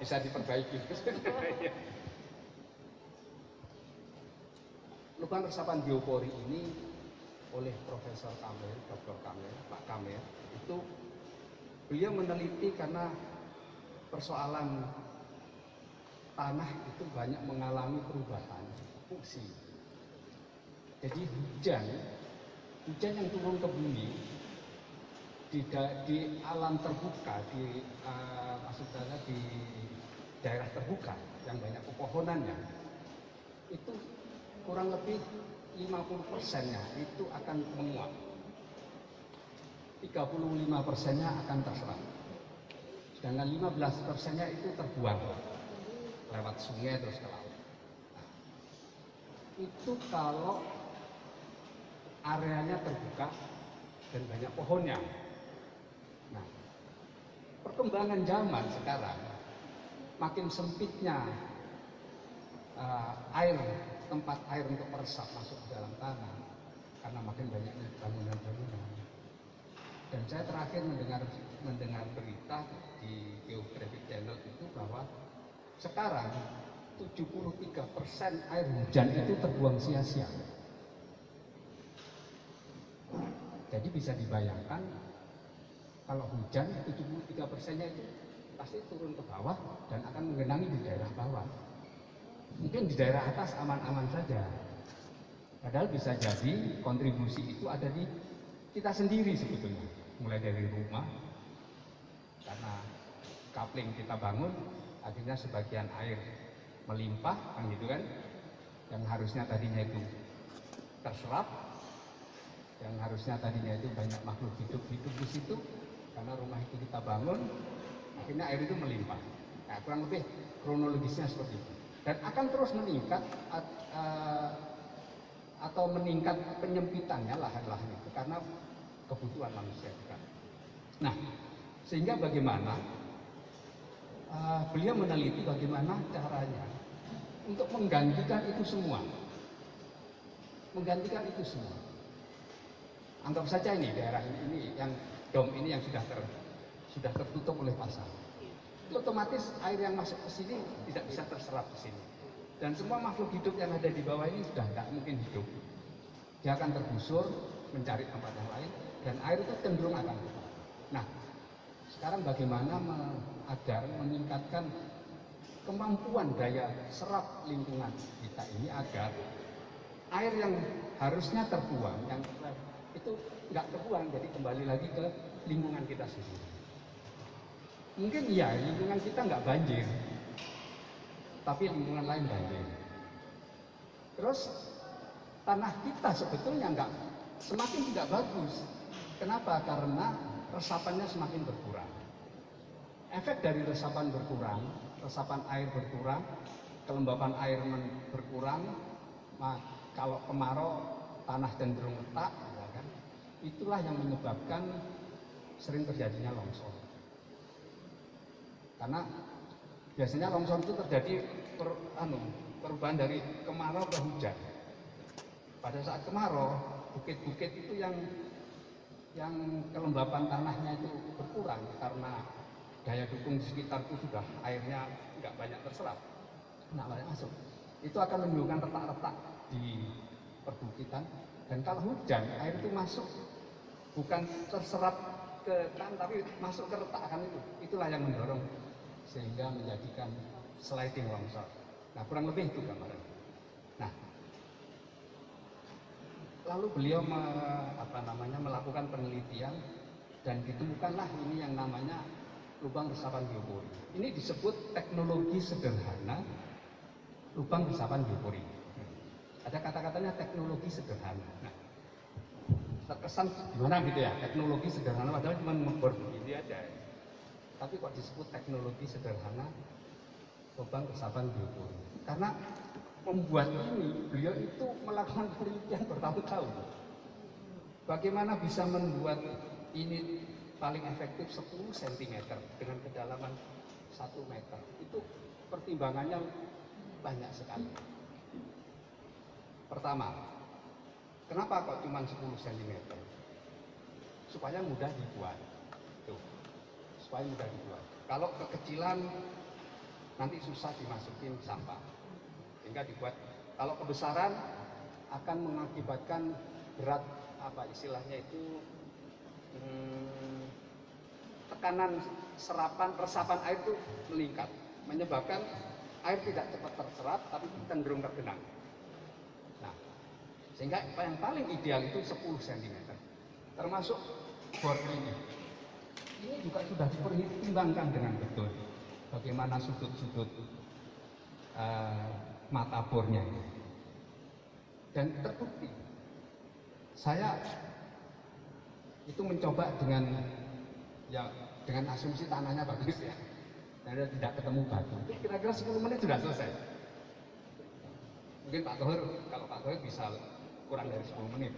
Bisa diperbaiki. Lubang resapan biopori ini oleh Profesor Kamil, Dr. Kamil, Pak Kamil, itu beliau meneliti karena persoalan tanah itu banyak mengalami perubahan fungsi. Jadi hujan yang turun ke bumi di alam terbuka, maksudnya di daerah terbuka yang banyak pepohonannya, itu kurang lebih 50%-nya itu akan menguap. 35%-nya akan terserap. Sedangkan 15%-nya itu terbuang lewat sungai terus ke laut. Nah, itu kalau areanya terbuka dan banyak pohonnya. Nah, perkembangan zaman sekarang makin sempitnya tempat air untuk meresap masuk ke dalam tanah karena makin banyaknya bangunan-bangunan. Dan saya terakhir mendengar berita di Geographic Channel itu bahwa sekarang 73% air hujan itu terbuang sia-sia. Jadi bisa dibayangkan kalau hujan 73%-nya itu pasti turun ke bawah dan akan menggenangi di daerah bawah. Mungkin di daerah atas aman-aman saja. Padahal bisa jadi kontribusi itu ada di kita sendiri sebetulnya. Mulai dari rumah, karena coupling kita bangun, akhirnya sebagian air melimpah, kan gitu kan? Yang harusnya tadinya itu terserap, yang harusnya tadinya itu banyak makhluk hidup di situ, karena rumah itu kita bangun, akhirnya air itu melimpah. Nah, kurang lebih kronologisnya seperti itu. Dan akan terus meningkat atau meningkat penyempitannya lahan-lahan itu karena kebutuhan manusia juga. Nah, sehingga bagaimana beliau meneliti bagaimana caranya untuk menggantikan itu semua. Menggantikan itu semua. Anggap saja ini daerah ini yang dom ini yang sudah tertutup oleh pasar. Itu otomatis air yang masuk ke sini tidak bisa terserap ke sini. Dan semua makhluk hidup yang ada di bawah ini sudah tidak mungkin hidup. Dia akan tergusur mencari tempat yang lain dan air itu cenderung akan keluar. Nah, sekarang bagaimana agar meningkatkan kemampuan daya serap lingkungan kita ini agar air yang harusnya terbuang, yang itu nggak terbuang, jadi kembali lagi ke lingkungan kita sendiri. Mungkin iya, lingkungan kita nggak banjir, tapi lingkungan lain banjir. Terus tanah kita sebetulnya semakin tidak bagus. Kenapa? Karena resapannya semakin berkurang. Efek dari resapan berkurang, resapan air berkurang, kelembapan air berkurang. Kalau kemarau tanah cenderung retak, ya kan? Itulah yang menyebabkan sering terjadinya longsor. Karena biasanya longsor itu terjadi perubahan dari kemarau ke hujan. Pada saat kemarau, bukit-bukit itu yang kelembapan tanahnya itu berkurang karena daya dukung di sekitar itu sudah airnya nggak banyak terserap, nggak banyak masuk. Itu akan menimbulkan retak-retak di perbukitan. Dan kalau hujan, air itu masuk bukan terserap ke kan, tapi masuk ke retakan itu. Itulah yang mendorong sehingga menjadikan sliding longsor. Nah, kurang lebih itu gambaran. Nah, lalu beliau melakukan penelitian dan ditemukanlah ini yang namanya lubang resapan biopori. Ini disebut teknologi sederhana lubang resapan biopori. Ada kata-katanya teknologi sederhana. Nah, terkesan gimana gitu ya, teknologi sederhana padahal cuma ngebor begini aja. Tapi kok disebut teknologi sederhana lubang resapan biopori? Karena membuat ini, beliau itu melakukan penelitian bertahun-tahun. Bagaimana bisa membuat ini paling efektif 10 cm dengan kedalaman 1 meter. Itu pertimbangannya banyak sekali. Pertama, kenapa kok cuma 10 cm? Supaya mudah dibuat. Tuh, supaya mudah dibuat. Kalau kekecilan nanti susah dimasukin sampah. Sehingga dibuat. Kalau kebesaran akan mengakibatkan berat istilahnya itu tekanan resapan air itu meningkat, menyebabkan air tidak cepat terserap tapi cenderung tergenang. Nah, sehingga yang paling ideal itu 10 cm, termasuk bor ini. Ini juga sudah dipertimbangkan dengan betul bagaimana sudut-sudut mata bornya ini. Dan terbukti, saya itu mencoba dengan asumsi tanahnya bagus ya, dan tidak ketemu batu. Itu kira-kira 10 menit sudah selesai. Mungkin Pak Tohir, kalau Pak Tohir bisa kurang dari 10 menit,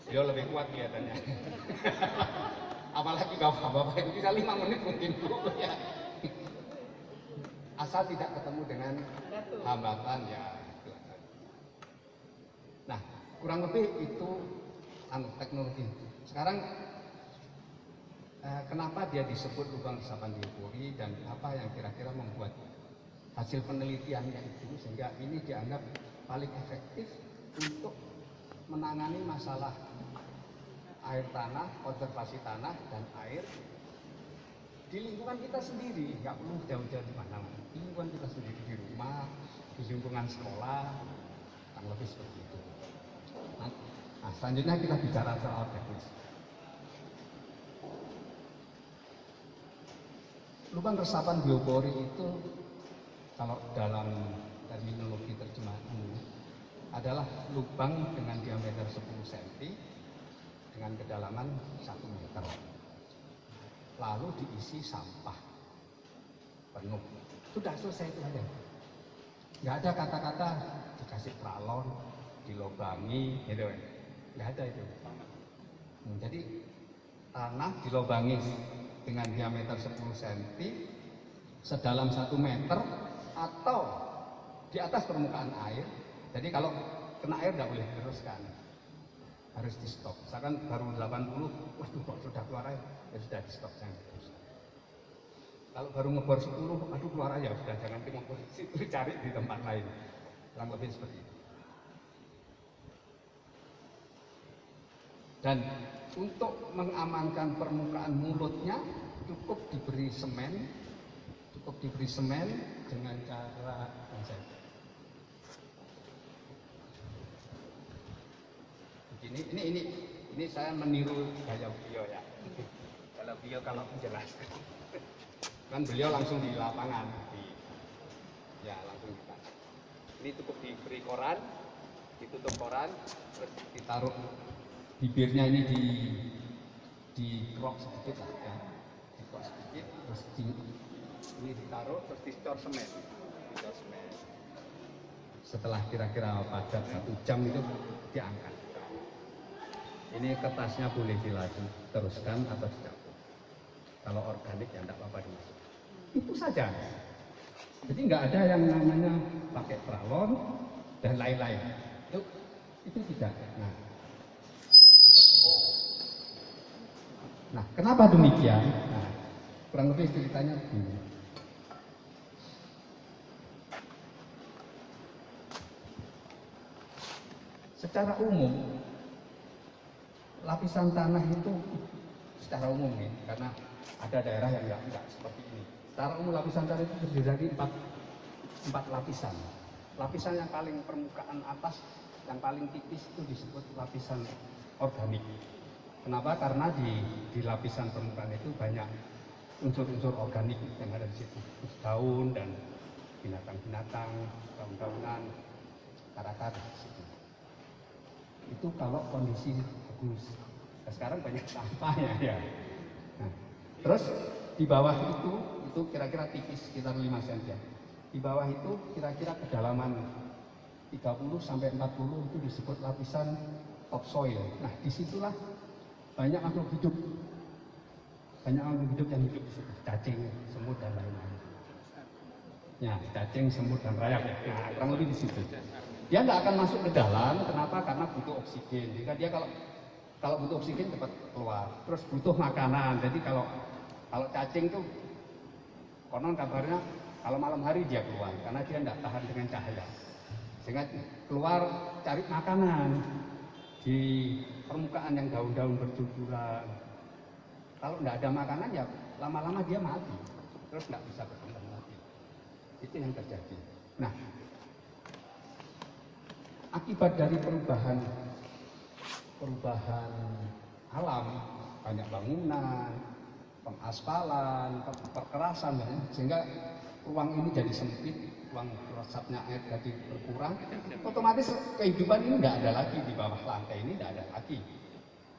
beliau lebih kuat kelihatannya. Apalagi bapak-bapak itu bisa 5 menit mungkin ya. Asal tidak ketemu dengan hambatan ya. Nah, kurang lebih itu teknologi. Sekarang kenapa dia disebut lubang resapan biopori dan apa yang kira-kira membuat hasil penelitiannya itu sehingga ini dianggap paling efektif untuk menangani masalah air tanah, konservasi tanah dan air di lingkungan kita sendiri, nggak perlu jauh-jauh di mana-mana. Di lingkungan kita sendiri, di rumah, di lingkungan sekolah, kurang lebih seperti itu. Nah, selanjutnya kita bicara soal teknis. Lubang resapan biopori itu kalau dalam terminologi terjemahan adalah lubang dengan diameter 10 cm dengan kedalaman 1 meter. Lalu diisi sampah penuh. Sudah selesai itu aja. Nggak ada kata-kata dikasih pralon, dilobangi, gitu. Nggak ada itu. Jadi tanah dilobangi dengan diameter 10 cm sedalam 1 meter atau di atas permukaan air. Jadi kalau kena air tidak boleh diteruskan, harus di stop. Misalkan baru 80, waduh kok sudah keluar air, ya sudah di stop, jangan diteruskan. Kalau baru ngebor 10, aduh keluar air, ya sudah jangan ngebor situ, cari di tempat lain. Kurang lebih seperti itu. Dan untuk mengamankan permukaan mulutnya cukup diberi semen dengan cara ini saya meniru gaya beliau ya. Kalau beliau kalau menjelaskan kan beliau langsung di lapangan langsung di lapangan. Ini cukup diberi koran, ditutup koran, terus ditaruh bibirnya ini di krok sedikit lah ya, di krok sedikit, terus ini ditaruh, terus dicor semen. Setelah kira-kira padat 1 jam itu diangkat. Ini kertasnya boleh teruskan atau dicabut. Kalau organik ya tidak apa-apa dimasukkan. Itu saja. Jadi nggak ada yang namanya pakai pralon dan lain-lain. Itu tidak. Nah, kenapa demikian? Nah, kurang lebih ceritanya begini. secara umum lapisan tanah itu secara umum nih, karena ada daerah yang enggak seperti ini. Secara umum lapisan tanah itu terdiri dari empat lapisan. Lapisan yang paling permukaan atas, yang paling tipis itu disebut lapisan organik. Kenapa? Karena di lapisan permukaan itu banyak unsur-unsur organik yang ada di situ, daun dan binatang-binatang, daun-daunan, akar-akar di situ. Itu kalau kondisi bagus. Nah, sekarang banyak sampahnya ya. Nah, terus di bawah itu kira-kira tipis sekitar 5 cm. Di bawah itu kira-kira kedalaman 30 sampai 40 itu disebut lapisan topsoil. Nah, disitulah banyak makhluk hidup. Banyak makhluk hidup yang hidup di situ, cacing, semut dan lain-lain. Ya, cacing, semut dan rayap. Nah, kurang lebih di situ. Dia nggak akan masuk ke dalam. Kenapa? Karena butuh oksigen. Jika dia kalau butuh oksigen cepat keluar. Terus butuh makanan. Jadi kalau cacing tuh konon kabarnya kalau malam hari dia keluar karena dia nggak tahan dengan cahaya. Sehingga keluar cari makanan di permukaan yang daun-daun bercucuran. Kalau nggak ada makanan ya lama-lama dia mati. Terus nggak bisa berkembang lagi. Itu yang terjadi. Nah, akibat dari perubahan alam, banyak bangunan, pengaspalan, perkerasan, sehingga ruang ini jadi sempit, ruang resapnya air jadi berkurang, otomatis kehidupan ini tidak ada lagi di bawah lantai ini, tidak ada lagi.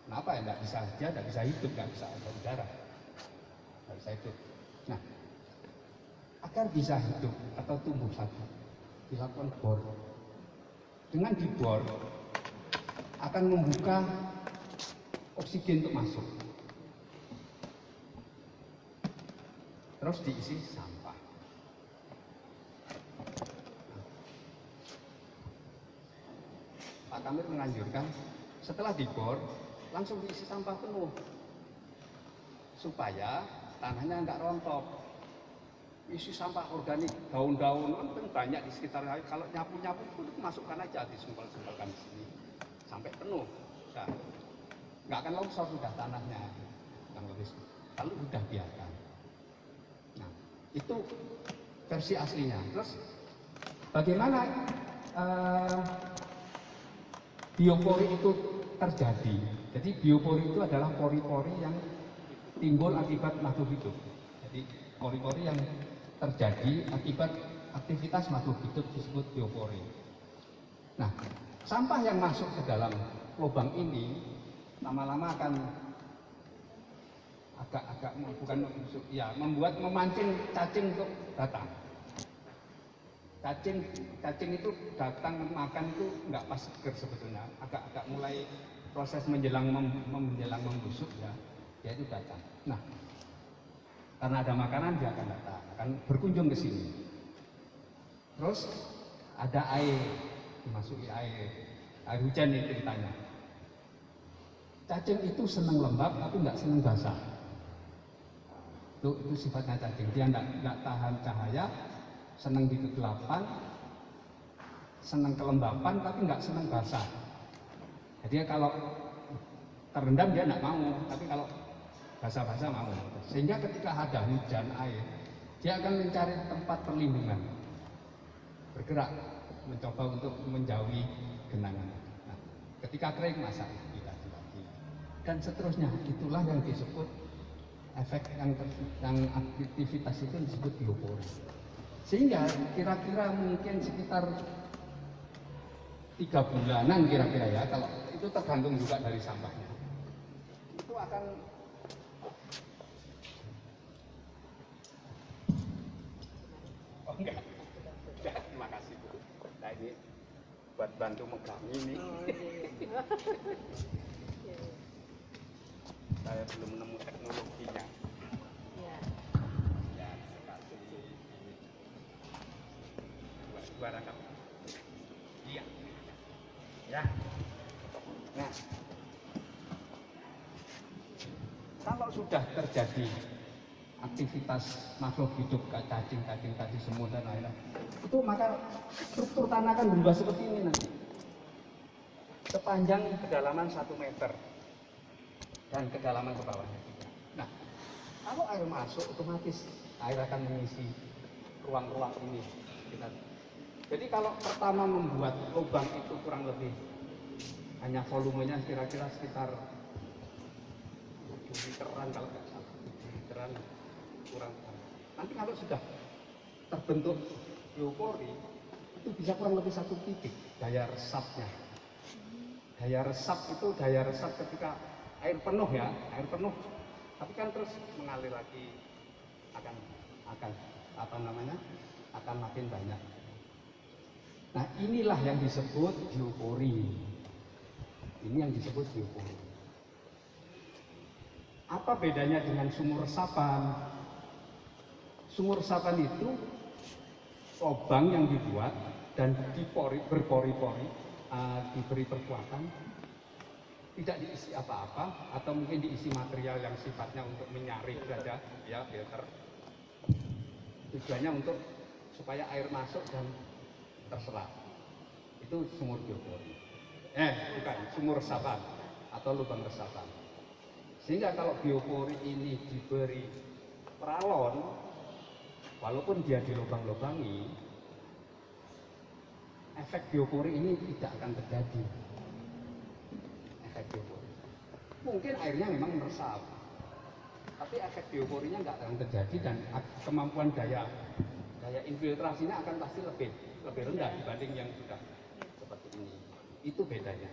Kenapa ya? Dia tidak bisa hidup, tidak bisa ada udara, tidak bisa hidup. Nah, agar bisa hidup atau tumbuh lagi, dilakukan bor. Dengan dibor akan membuka oksigen untuk masuk. Terus diisi sampah. Pak Kamir menganjurkan setelah dibor langsung diisi sampah penuh supaya tanahnya nggak rontok. Isi sampah organik, daun-daun kan banyak di sekitar. Kalau nyapu-nyapu pun masukkan aja, disumpal-sumpalkan di sini sampai penuh. Nah, nggak akan longsor sudah tanahnya, kalau udah biarkan. Nah, itu versi aslinya. Terus bagaimana biopori itu terjadi? Jadi biopori itu adalah pori-pori yang timbul akibat makhluk hidup. Jadi pori-pori yang terjadi akibat aktivitas makhluk hidup disebut biopori. Nah, sampah yang masuk ke dalam lubang ini lama-lama akan agak bukan membuat memancing cacing untuk datang. Cacing itu datang makan itu nggak pas seger sebetulnya, agak mulai proses menjelang membusuk ya, dia itu datang. Nah, karena ada makanan dia akan datang, akan berkunjung ke sini. Terus ada air, dimasuki air hujan itu ceritanya. Cacing itu senang lembab tapi nggak senang basah. Itu sifatnya cacing. Dia nggak tahan cahaya, senang di kegelapan, senang kelembapan tapi nggak senang basah. Jadi kalau terendam dia nggak mau, tapi kalau basah-basah mau. Sehingga ketika ada hujan air, dia akan mencari tempat perlindungan, bergerak, mencoba untuk menjauhi genangan. Nah, ketika kering masak lagi, dan seterusnya. Itulah yang disebut efek yang aktivitas itu disebut biopori. Sehingga kira-kira mungkin sekitar 3 bulanan kira-kira ya, kalau itu tergantung juga dari sampahnya. Itu akan enggak, terima kasih Bu. Nah ini buat bantu megang ini. Saya belum nemu teknologinya. Ya, kasih dua rangkap. Iya. Ya. Nah, kalau sudah terjadi aktivitas makhluk hidup cacing tadi, semut dan lain-lain, itu maka struktur tanah akan berubah seperti ini nanti. sepanjang kedalaman 1 meter dan kedalaman ke bawahnya 3. Nah, kalau air masuk otomatis air akan mengisi ruang-ruang ini sekitar. Jadi kalau pertama membuat lubang itu kurang lebih hanya volumenya kira-kira sekitar 7 literan kalau nggak salah, 7 literan kurang. Nanti kalau sudah terbentuk biopori itu bisa kurang lebih 1 titik daya resapnya. Daya resap itu daya resap ketika air penuh ya, air penuh, tapi kan terus mengalir lagi akan apa namanya akan makin banyak. Nah inilah yang disebut biopori. Ini yang disebut biopori. Apa bedanya dengan sumur resapan? Sumur resapan itu lubang yang dibuat dan berpori-pori, diberi perkuatan, tidak diisi apa-apa atau mungkin diisi material yang sifatnya untuk menyaring saja, ya filter. Tujuannya untuk supaya air masuk dan terserap. Itu sumur biopori. Bukan, sumur resapan atau lubang resapan. Sehingga kalau biopori ini diberi peralon, walaupun dia dilubang-lubangi, efek biopori ini tidak akan terjadi. Efek biopori. Mungkin airnya memang meresap, tapi efek bioporinya nggak akan terjadi dan kemampuan daya infiltrasinya akan pasti lebih rendah dibanding yang sudah seperti ini. Itu bedanya.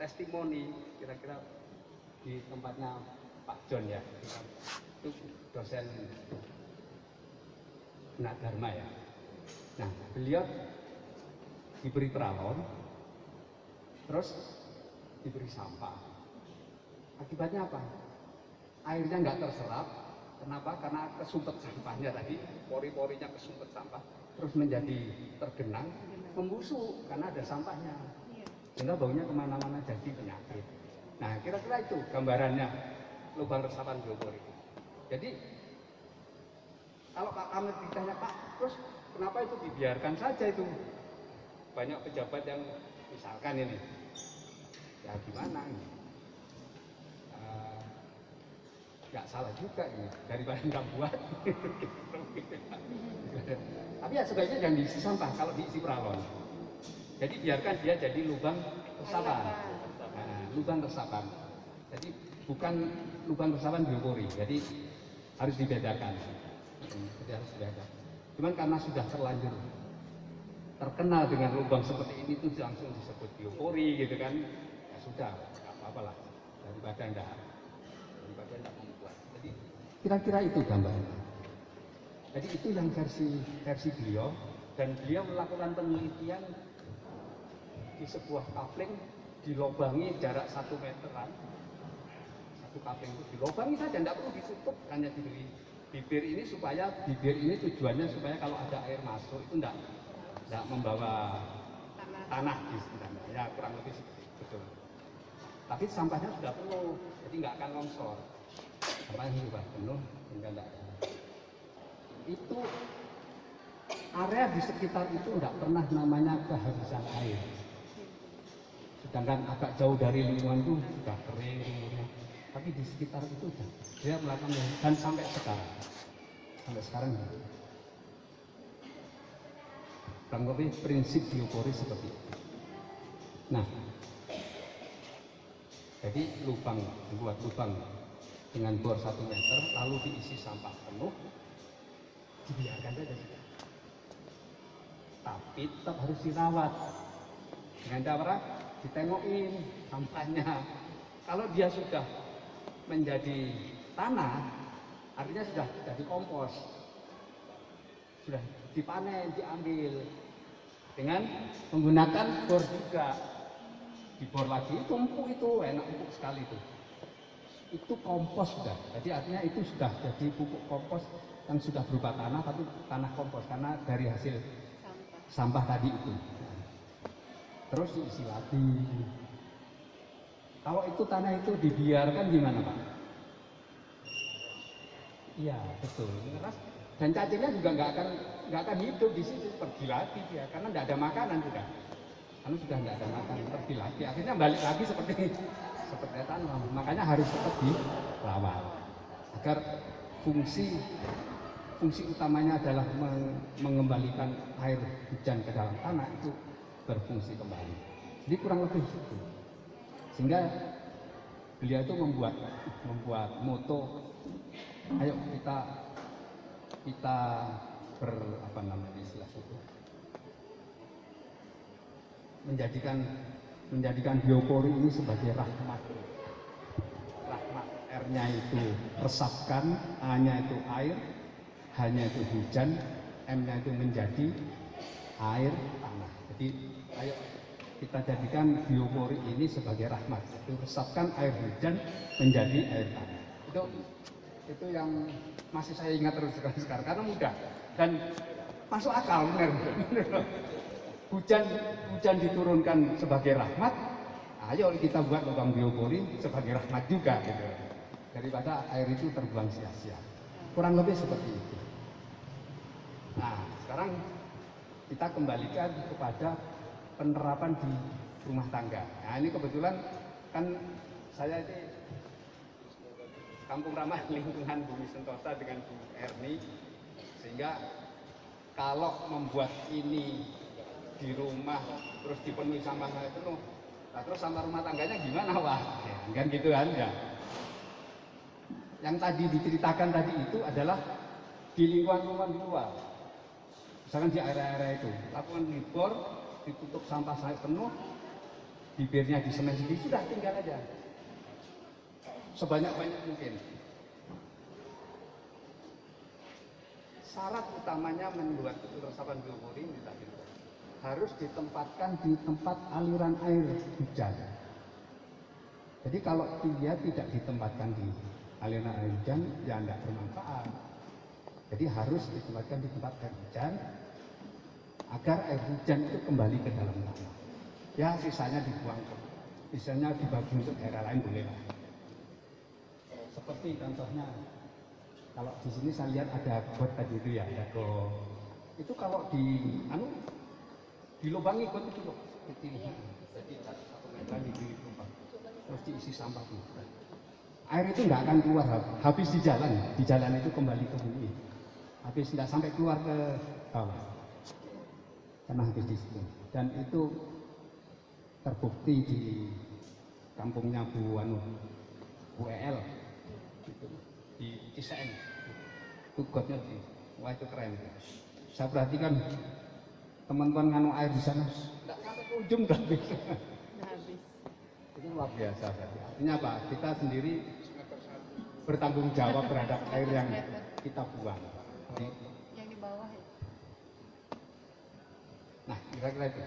Testimoni kira-kira di tempatnya Pak John ya, itu dosen Gunadarma ya. Nah beliau diberi peralon, terus diberi sampah. Akibatnya apa? Airnya nggak terserap. Kenapa? Karena kesumpet sampahnya tadi, pori-porinya kesumpet sampah, terus menjadi tergenang, membusuk karena ada sampahnya. Sehingga baunya kemana-mana jadi penyakit. Nah kira-kira itu gambarannya lubang resapan biopori. Jadi kalau Pak Kamil ditanya, Pak, terus kenapa itu dibiarkan saja itu? Banyak pejabat yang misalkan ini, ya gimana ini? Nggak salah juga ini, daripada nggak buat. Tapi ya sebaiknya jangan diisi sampah kalau diisi peralon. Jadi biarkan dia jadi lubang resapan. Nah, lubang resapan. Jadi bukan lubang resapan biopori. Jadi harus dibedakan. Jadi harus dibedakan. Cuman karena sudah terlanjur terkenal dengan lubang seperti ini itu langsung disebut biopori gitu kan. Ya sudah, nggak apa-apa lah. Daripada enggak membuat. Jadi kira-kira itu gambarnya. Jadi itu yang versi beliau, dan beliau melakukan penelitian di sebuah kapling, dilobangi jarak 1 meteran. Satu kapling itu dilobangi saja, tidak perlu ditutup, hanya diberi bibir ini supaya bibir ini tujuannya supaya kalau ada air masuk itu tidak membawa tanah di sekitarnya. Ya kurang lebih seperti itu. Betul. Tapi sampahnya sudah penuh, jadi nggak akan longsor. Sampahnya sudah penuh, sehingga tidak. Itu area di sekitar itu tidak pernah namanya kehabisan air. Sedangkan agak jauh dari lingkungan itu sudah kering semuanya. Tapi di sekitar itu dia melakukan, dan sampai sekarang ya. Kurang lebih prinsip biopori seperti itu. Nah, jadi membuat lubang dengan bor 1 meter, lalu diisi sampah penuh, dibiarkan saja. Tapi tetap harus dirawat. Dengan cara ditengokin sampahnya. Kalau dia sudah menjadi tanah, artinya sudah jadi kompos. Sudah dipanen, diambil. Dengan menggunakan bor juga. Dibor lagi, itu empuk itu, enak empuk sekali itu. Itu kompos sudah. Jadi artinya itu sudah jadi pupuk kompos yang sudah berupa tanah, tapi tanah kompos karena dari hasil sampah tadi itu. Terus diisi lagi. Kalau itu tanah itu dibiarkan gimana Pak? Iya betul. Dan cacingnya juga nggak akan hidup di situ, pergi lagi dia, karena nggak ada makanan sudah. Karena sudah nggak ada makanan, pergi lagi. Akhirnya balik lagi seperti tanam. Makanya harus tetap dirawat agar fungsi utamanya adalah mengembalikan air hujan ke dalam tanah itu berfungsi kembali. Jadi kurang lebih itu. Sehingga beliau itu membuat moto, ayo kita apa namanya istilah itu, menjadikan biopori ini sebagai rahmat. R-nya itu resapkan, A-nya itu air, H-nya itu hujan, M-nya itu menjadi air tanah. Jadi ayo kita jadikan biopori ini sebagai rahmat. Itu resapkan air hujan menjadi air tanah. Itu yang masih saya ingat terus sekarang karena mudah dan masuk akal, benar. Hujan diturunkan sebagai rahmat. Ayo kita buat lubang biopori sebagai rahmat juga gitu. Daripada air itu terbuang sia-sia. Kurang lebih seperti itu. Nah, sekarang kita kembalikan kepada penerapan di rumah tangga. Nah, ini kebetulan kan saya ini kampung ramah lingkungan Bumi Sentosa dengan Bu Erni, sehingga kalau membuat ini di rumah terus dipenuhi sampah penuh, nah, terus sampah rumah tangganya gimana, Wah? Ya, kan gitu kan ya. Yang tadi diceritakan tadi itu adalah di lingkungan luar. Misalkan di area-area itu, lakukan libur, ditutup sampah sampai penuh, bibirnya disemen sendiri, sudah tinggal aja. Sebanyak-banyak mungkin. Syarat utamanya membuat resapan biopori harus ditempatkan di tempat aliran air hujan. Jadi kalau dia tidak ditempatkan di aliran air hujan, ya tidak bermanfaat. Jadi harus ditempatkan di tempat air hujan agar air hujan itu kembali ke dalam tanah. Ya sisanya dibuang, sisanya dibagi untuk daerah lain boleh lah. Seperti contohnya, kalau di sini saya lihat ada got tadi itu ya, ada got. Itu kalau dilubangi got itu loh, kecil. Jadi 1 meter di lubang, terus diisi sampah tuh. Air itu nggak akan keluar, habis di jalan itu kembali ke bumi. Habis tidak sampai keluar ke bawah, karena habis di situ. Dan itu terbukti di kampungnya Bu El di Cisaeng. Itu gotnya wah itu keren. Saya perhatikan teman-teman nganu air di sana, tidak sampai ke ujung dah habis. Itu luar biasa. Artinya apa? Kita sendiri bertanggung jawab terhadap air yang kita buang. Yang di bawah ya. Nah, kira-kira itu.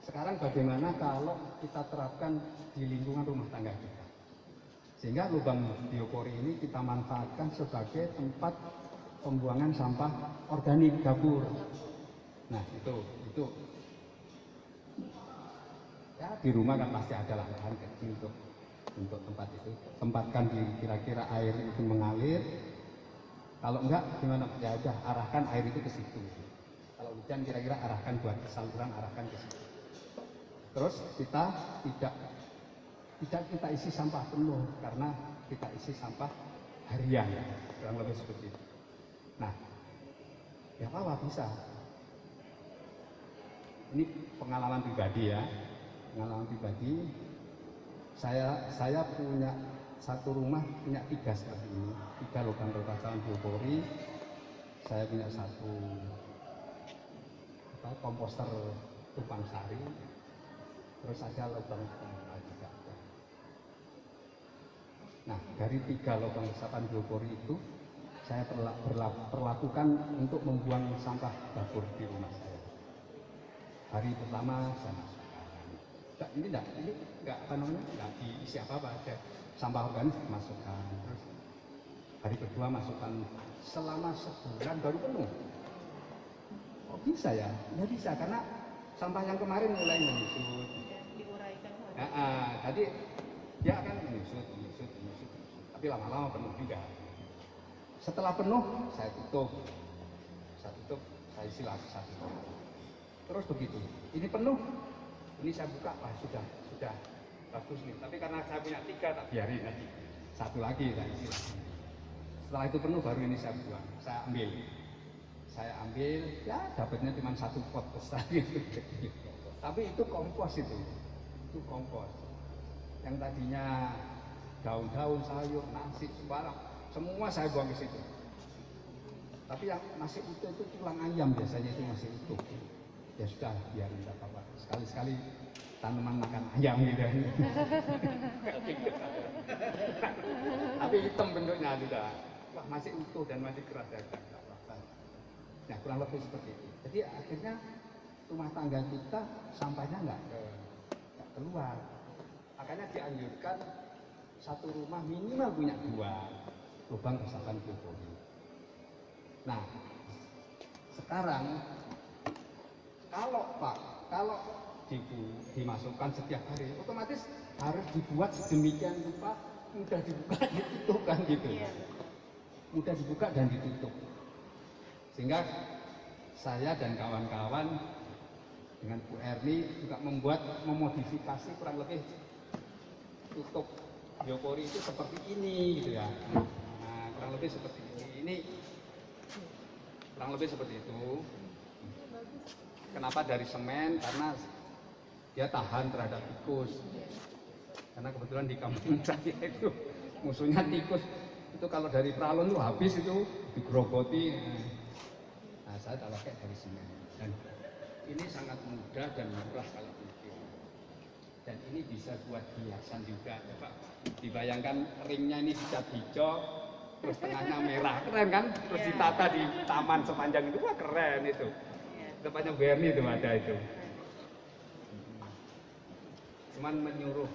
Sekarang bagaimana kalau kita terapkan di lingkungan rumah tangga kita? Sehingga lubang biopori ini kita manfaatkan sebagai tempat pembuangan sampah organik dapur. Nah, itu ya di rumah kan pasti ada lahan kecil untuk tempat itu. Tempatkan di kira-kira air itu mengalir. Kalau enggak gimana? Ya udah arahkan air itu ke situ. Kalau hujan kira-kira arahkan buat saluran, arahkan ke situ. Terus kita tidak kita isi sampah penuh karena kita isi sampah harian, kurang lebih seperti itu. Nah, ya apa bisa? Ini pengalaman pribadi ya. Pengalaman pribadi, saya punya satu rumah punya 3 seperti ini, 3 lubang resapan biopori. Saya punya satu komposter tumpang sari, terus ada lubang juga. Nah, dari 3 lubang resapan biopori itu saya perlakukan untuk membuang sampah dapur di rumah saya. Hari pertama saya masukkan. Ini enggak diisi apa-apa, ada sampah organik masukkan. Terus hari kedua masukkan, selama sebulan baru penuh. Kok bisa ya? Ya bisa, karena sampah yang kemarin mulai menyusut. Diuraikan. Tadi dia akan menyusut. Tapi lama-lama penuh juga. Setelah penuh, saya tutup. Saya isi lagi satu. Terus begitu. Ini penuh, ini saya buka, wah sudah bagus nih. Tapi karena saya punya 3, tak biarin nanti. Satu lagi saya isi lagi. Setelah itu penuh, baru ini saya buang, saya ambil, ya dapatnya cuma 1 pot besar gitu. Tapi itu kompos itu kompos. Yang tadinya daun-daun, sayur, nasi, sembarang, semua saya buang ke situ. Tapi yang masih utuh itu tulang ayam biasanya itu masih utuh. Ya sudah, biar tidak apa-apa. Sekali-sekali tanaman makan ayam gitu. Tapi hitam bentuknya sudah. Wah, masih utuh dan masih keras ya. Nah, kurang lebih seperti itu. Jadi akhirnya rumah tangga kita sampahnya nggak keluar. Makanya dianjurkan satu rumah minimal punya 2 lubang resapan biopori. Nah, sekarang kalau dimasukkan setiap hari, otomatis harus dibuat sedemikian rupa mudah dibuka ditutup kan gitu. Mudah dibuka dan ditutup. Sehingga saya dan kawan-kawan dengan Bu Erni juga memodifikasi kurang lebih tutup biopori itu seperti ini gitu ya. Nah, kurang lebih seperti ini. Ini kurang lebih seperti itu. Kenapa dari semen? Karena dia tahan terhadap tikus. Karena kebetulan di kampung saya itu musuhnya tikus. Itu kalau dari pralon itu habis itu digerogoti. Nah, saya tak pakai dari semen. Dan ini sangat mudah dan murah kalau bikin. Dan ini bisa buat hiasan juga. Coba dibayangkan ringnya ini dicat hijau, terus tengahnya merah, keren kan? Terus ditata di taman sepanjang itu, wah keren itu. Tempatnya Berni itu ada itu. Cuman menyuruh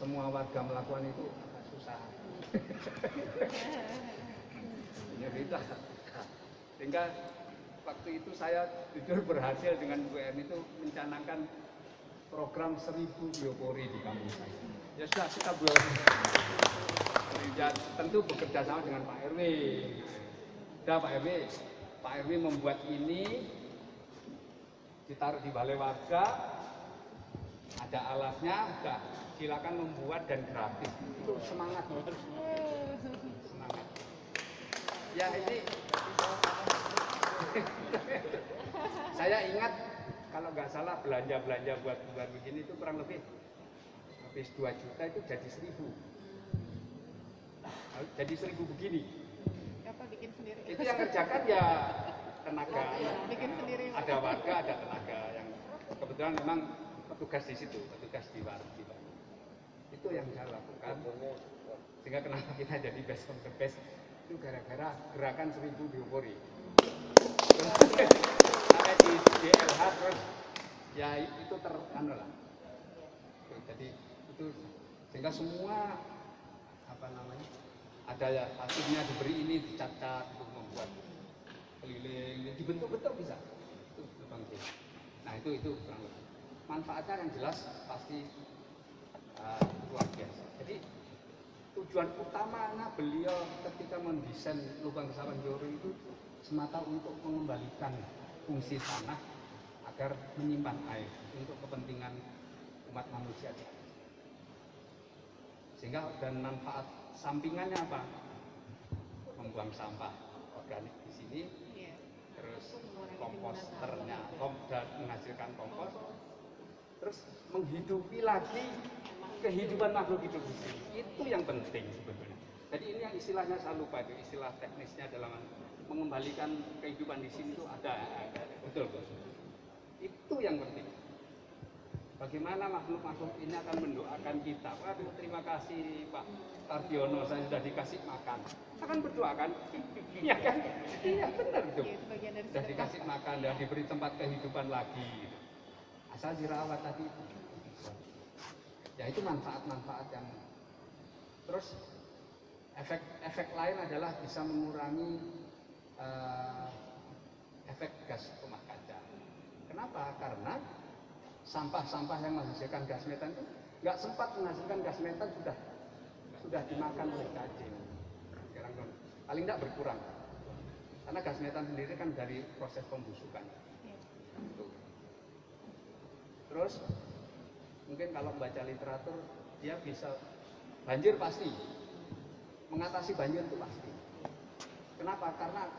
semua warga melakukan itu agak susah. Nyerita. Sehingga waktu itu saya jujur berhasil dengan Bu Erni itu mencanangkan program 1000 biopori di kampung saya. Ya sudah kita buat. Ya, tentu bekerja sama dengan Pak RW. Sudah Pak RW membuat ini ditaruh di balai warga, ada alatnya, udah silakan membuat dan gratis. Itu semangat. Ya ini saya ingat kalau nggak salah belanja buat begini itu kurang lebih habis 2 juta itu jadi 1000. Jadi 1000 begini. Apa bikin sendiri? Itu yang kerjakan ya tenaga. Bikin sendiri. Ada warga, ada tenaga yang kebetulan memang petugas di situ, petugas di warung. Itu yang saya lakukan. Sehingga kenapa kita jadi best of the best itu gara-gara gerakan 1000 biopori. Ada di DLH terus ya itu teranu lah. Jadi itu sehingga semua apa namanya ada ya hasilnya diberi ini dicat-cat untuk membuat keliling dibentuk-bentuk bisa itu lubang itu. Nah itu kurang lebih manfaatnya yang jelas pasti luar biasa. Jadi tujuan utamanya beliau ketika mendesain lubang resapan biopori itu semata untuk mengembalikan fungsi tanah agar menyimpan air untuk kepentingan umat manusia. Sehingga dan manfaat sampingannya apa? Membuang sampah organik di sini, terus komposternya, dan menghasilkan kompos, terus menghidupi lagi kehidupan makhluk hidup di sini. Itu yang penting sebetulnya. Jadi ini yang istilahnya saya lupa itu istilah teknisnya dalam mengembalikan kehidupan di sini itu ada betul. Itu yang penting. Bagaimana makhluk-makhluk ini akan mendoakan kita. Waduh, terima kasih Pak Tardiono, saya sudah dikasih makan. Akan berdoa kan? Iya kan? Iya benar itu. Sudah dikasih makan, sudah diberi tempat kehidupan lagi. Asal dirawat tadi. Ya itu manfaat-manfaat yang terus efek lain adalah bisa mengurangi efek gas rumah kaca. Kenapa? Karena sampah-sampah yang menghasilkan gas metan itu nggak sempat menghasilkan gas metan sudah dimakan oleh cacing. Sekarang paling tidak berkurang. Karena gas metan sendiri kan dari proses pembusukan. Terus mungkin kalau membaca literatur dia bisa banjir pasti, mengatasi banjir itu pasti. Kenapa? Karena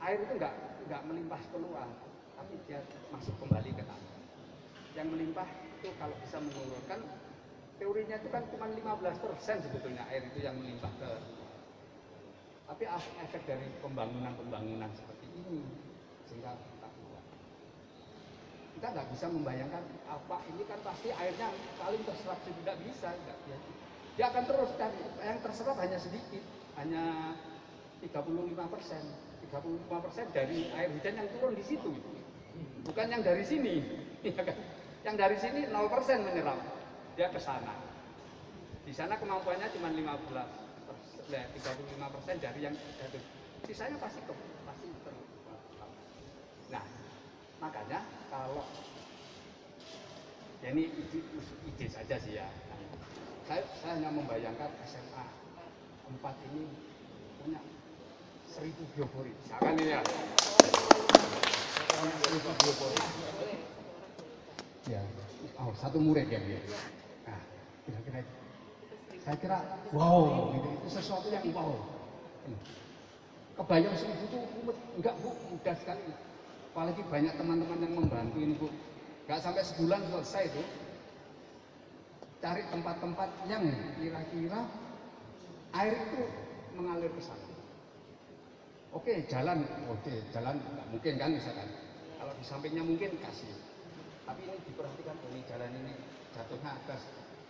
air itu nggak melimpah keluar, tapi dia masuk kembali ke tanah. Yang melimpah itu kalau bisa mengulurkan, teorinya itu kan cuma 15% sebetulnya air itu yang melimpah ke. Tapi efek dari pembangunan seperti ini sehingga kita nggak bisa membayangkan apa ini kan pasti airnya paling terserap tidak bisa, dia akan terus dan yang terserap hanya sedikit, hanya 35%. 35% dari air hujan yang turun di situ, bukan yang dari sini. Yang dari sini 0% menyerap, dia ke sana. Di sana kemampuannya cuma 35% dari yang jatuh. Sisanya pasti terus. Nah, makanya kalau ya ini ide saja sih ya. Saya hanya membayangkan SMA 4 ini punya 1000 biopori. Misalkan ini ya. 1000 biopori. Ya, satu murid ya dia. Nah, kira-kira itu. Saya kira wow, itu sesuatu yang wow. Kebayang 1000 itu enggak Bu, mudah sekali. Apalagi banyak teman-teman yang membantu ini Bu. Enggak sampai sebulan selesai itu. Cari tempat-tempat yang kira-kira air itu mengalir ke sana. Oke, jalan enggak mungkin kan misalkan. Kalau di sampingnya mungkin kasih. Tapi ini diperhatikan, ini jalan ini jatuhnya atas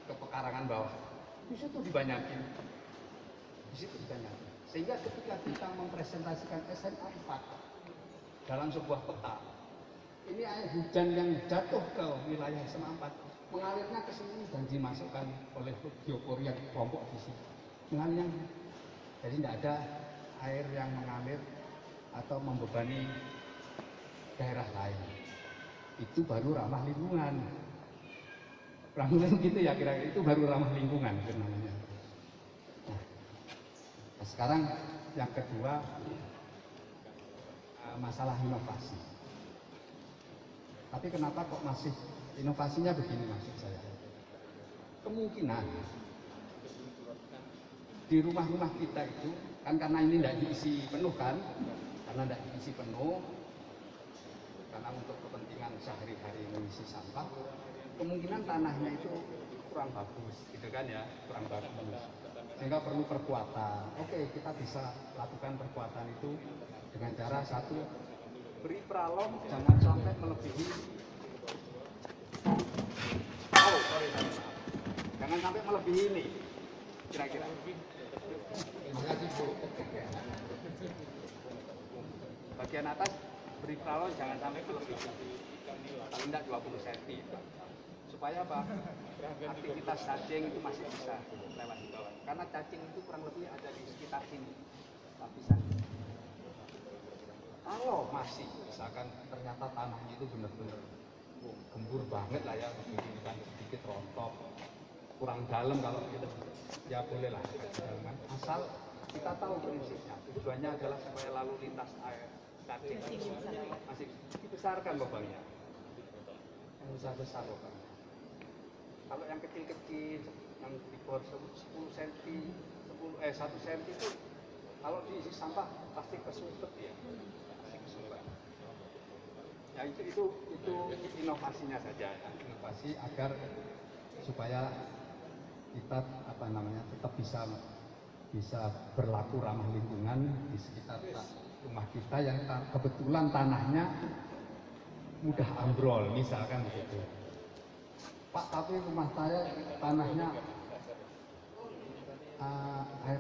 ke pekarangan bawah. Di situ dibanyakin. Sehingga ketika kita mempresentasikan SMA 4 dalam sebuah peta, ini air hujan yang jatuh ke wilayah SMA 4 mengalirnya ke sini dan dimasukkan oleh biopori yang kelompok di sini. Mengalirnya, jadi tidak ada air yang mengalir atau membebani daerah lain. Itu baru ramah lingkungan. Ramah gitu ya kira-kira, itu baru ramah lingkungan namanya. Nah, sekarang yang kedua masalah inovasi. Tapi kenapa kok masih inovasinya begini maksud saya? Kemungkinan di rumah-rumah kita itu kan karena ini tidak diisi penuh kan, karena untuk kepentingan sehari-hari mengisi sampah, kemungkinan tanahnya itu kurang bagus, gitu kan ya, kurang bagus, sehingga perlu perkuatan. Oke, kita bisa lakukan perkuatan itu dengan cara satu, beri pralon jangan sampai melebihi, jangan sampai melebihi ini, kira-kira. Terima kasih Bu. Bagian atas beri pralon jangan sampai melebihi, paling tidak 20 cm. Supaya apa? Aktivitas cacing itu masih bisa lewat di bawah. Karena cacing itu kurang lebih ada di sekitar sini lapisan. Kalau masih misalkan ternyata tanahnya itu benar-benar gembur banget lah ya, sedikit rontok, kurang dalam kalau gitu, ya boleh lah. Asal kita tahu prinsipnya. Tujuannya adalah supaya lalu lintas air cacing masih dibesarkan lubangnya. Yang besar lubangnya. Kalau yang kecil-kecil, yang di bawah 10 cm, 1 cm itu, kalau diisi sampah pasti kesumpet ya. Ya itu inovasinya saja, ya. Inovasi agar supaya kita tetap bisa berlaku ramah lingkungan di sekitar rumah kita yang kebetulan tanahnya mudah ambrol, misalkan begitu. Pak, tapi rumah saya tanahnya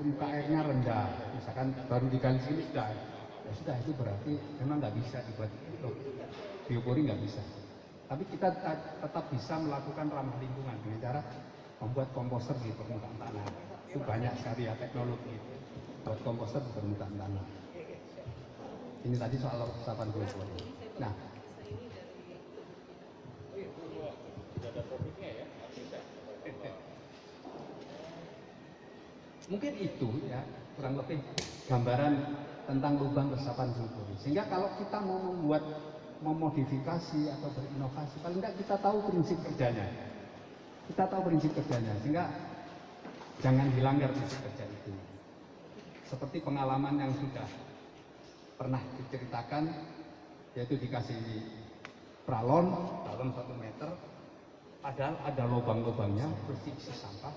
muka airnya rendah, misalkan baru digali sini sudah, itu berarti memang nggak bisa dibuat biopori, nggak bisa. Tapi kita tetap bisa melakukan ramah lingkungan dengan cara membuat komposter di permukaan tanah. Itu banyak sekali ya teknologi buat komposter di permukaan tanah. Ini tadi soal resapan biopori. Nah, Mungkin itu ya kurang lebih gambaran tentang lubang resapan biopori. Sehingga kalau kita mau membuat, memodifikasi atau berinovasi, paling tidak kita tahu prinsip kerjanya. Kita tahu prinsip kerjanya, sehingga jangan dilanggar prinsip kerja itu. Seperti pengalaman yang sudah pernah diceritakan, yaitu dikasih pralon 1 meter, padahal ada lubang-lubangnya, terus diisi sampah.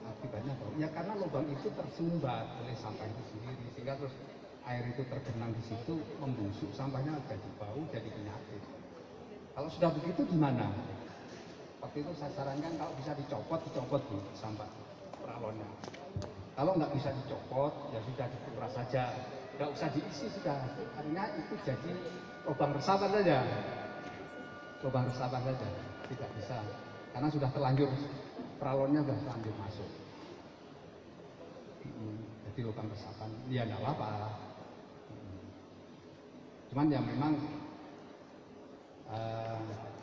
Akibatnya bau. Ya karena lubang itu tersumbat oleh sampah itu sendiri, sehingga terus air itu tergenang di situ, membusuk, sampahnya jadi bau, jadi penyakit. Kalau sudah begitu gimana? Waktu itu saya sarankan kalau bisa dicopot bu sampah pralonnya. Kalau nggak bisa dicopot, ya sudah dikuras saja, nggak usah diisi sudah. Artinya itu jadi lubang resapan saja, lubang resapan saja, tidak bisa, karena sudah terlanjur pralonnya sudah terlanjur masuk. Jadi lubang resapan, ya nggak apa-apa. Cuman ya memang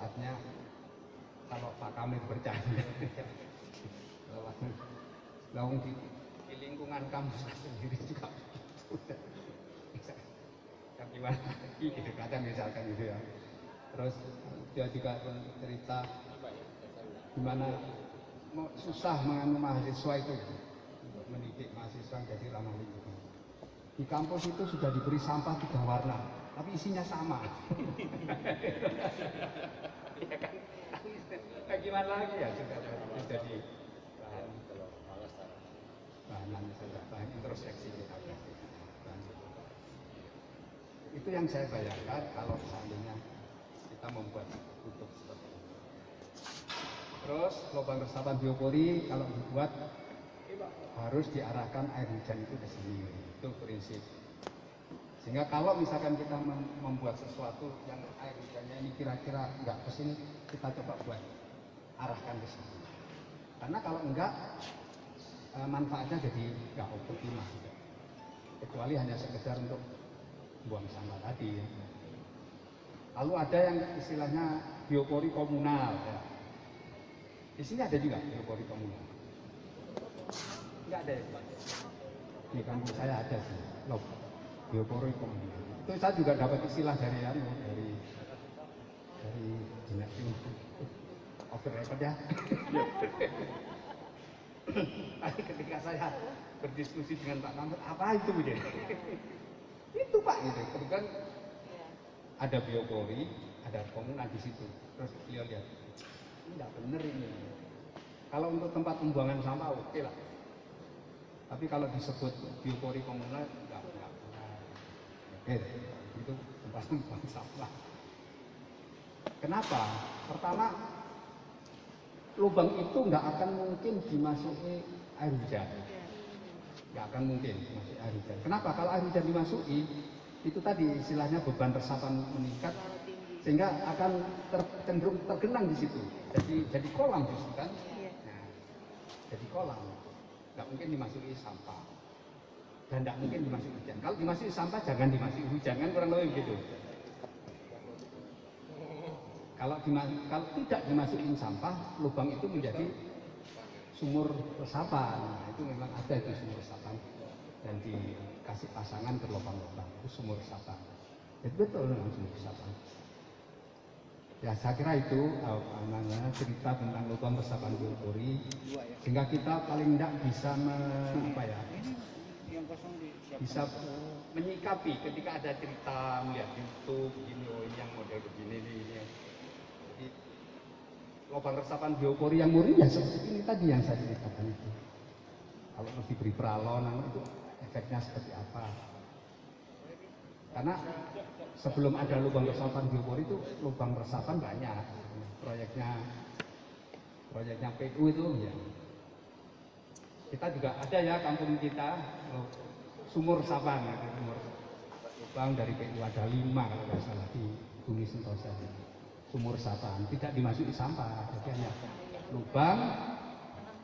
artinya kalau Pak Kamil bercanda, laung di lingkungan kampus sendiri juga begitu. Kan gimana lagi gitu, kadang misalkan gitu ya. Terus dia juga cerita gimana susah menganu mahasiswa itu untuk mendidik mahasiswa jadi ramah lingkungan. Di kampus itu sudah diberi sampah 3 warna, tapi isinya sama. Ya kan? Gimana lagi ya sudah jadi bahan introspeksi kita. Itu yang saya bayangkan kalau seandainya kita membuat kutub seperti ini. Terus lubang resapan biopori kalau dibuat harus diarahkan air hujan itu ke sini. Itu prinsip. Sehingga kalau misalkan kita membuat sesuatu yang air hujannya ini kira-kira nggak ke sini, kita coba buat arahkan ke sini. Karena kalau enggak, manfaatnya jadi nggak optimal. Kecuali hanya sekedar untuk buang sampah tadi. Lalu ada yang istilahnya biopori komunal. Ya. Di sini ada juga biopori komunal. Enggak ada ya? Di kampung saya ada sih, biopori komunal. Itu saya juga dapat istilah dari dinas off the record ya. Ketika saya berdiskusi dengan Pak Kamil, apa itu dia? Itu Pak gitu. Kemudian ada biopori, ada komunal di situ. Terus beliau lihat, ini nggak bener ini. Kalau untuk tempat pembuangan sampah oke lah. Tapi kalau disebut biopori komunal enggak benar. Itu tempat pembuangan sampah. Kenapa? Pertama, lubang itu nggak akan mungkin dimasuki air hujan. Nggak akan mungkin dimasuki air hujan. Kenapa? Kalau air hujan dimasuki, itu tadi istilahnya beban resapan meningkat, sehingga akan cenderung tergenang di situ. Jadi kolam justru kan? Nah, jadi kolam. Nggak mungkin dimasuki sampah. Dan nggak mungkin dimasuki hujan. Kalau dimasuki sampah, jangan dimasuki hujan, kan kurang lebih begitu. Kalau tidak dimasukin sampah, lubang itu menjadi sumur resapan. Nah, itu memang ada itu sumur resapan dan dikasih pasangan ke lubang-lubang. Itu sumur resapan. Jadi betul memang sumur resapan. Ya saya kira itu cerita tentang lubang resapan biopori, sehingga kita paling tidak bisa bisa menyikapi ketika ada cerita melihat YouTube begini, oh ini yang model begini ini. Lubang resapan biopori yang murni ya seperti ini tadi yang saya ceritakan itu. Kalau diberi pralon itu efeknya seperti apa? Karena sebelum ada lubang resapan biopori itu lubang resapan banyak. Proyeknya PU itu ya. Kita juga ada ya kampung kita sumur resapan, lubang dari PU ada 5 kalau nggak salah di Bumi Sentosa. Sumur resapan tidak dimasuki sampah, jadi hanya lubang,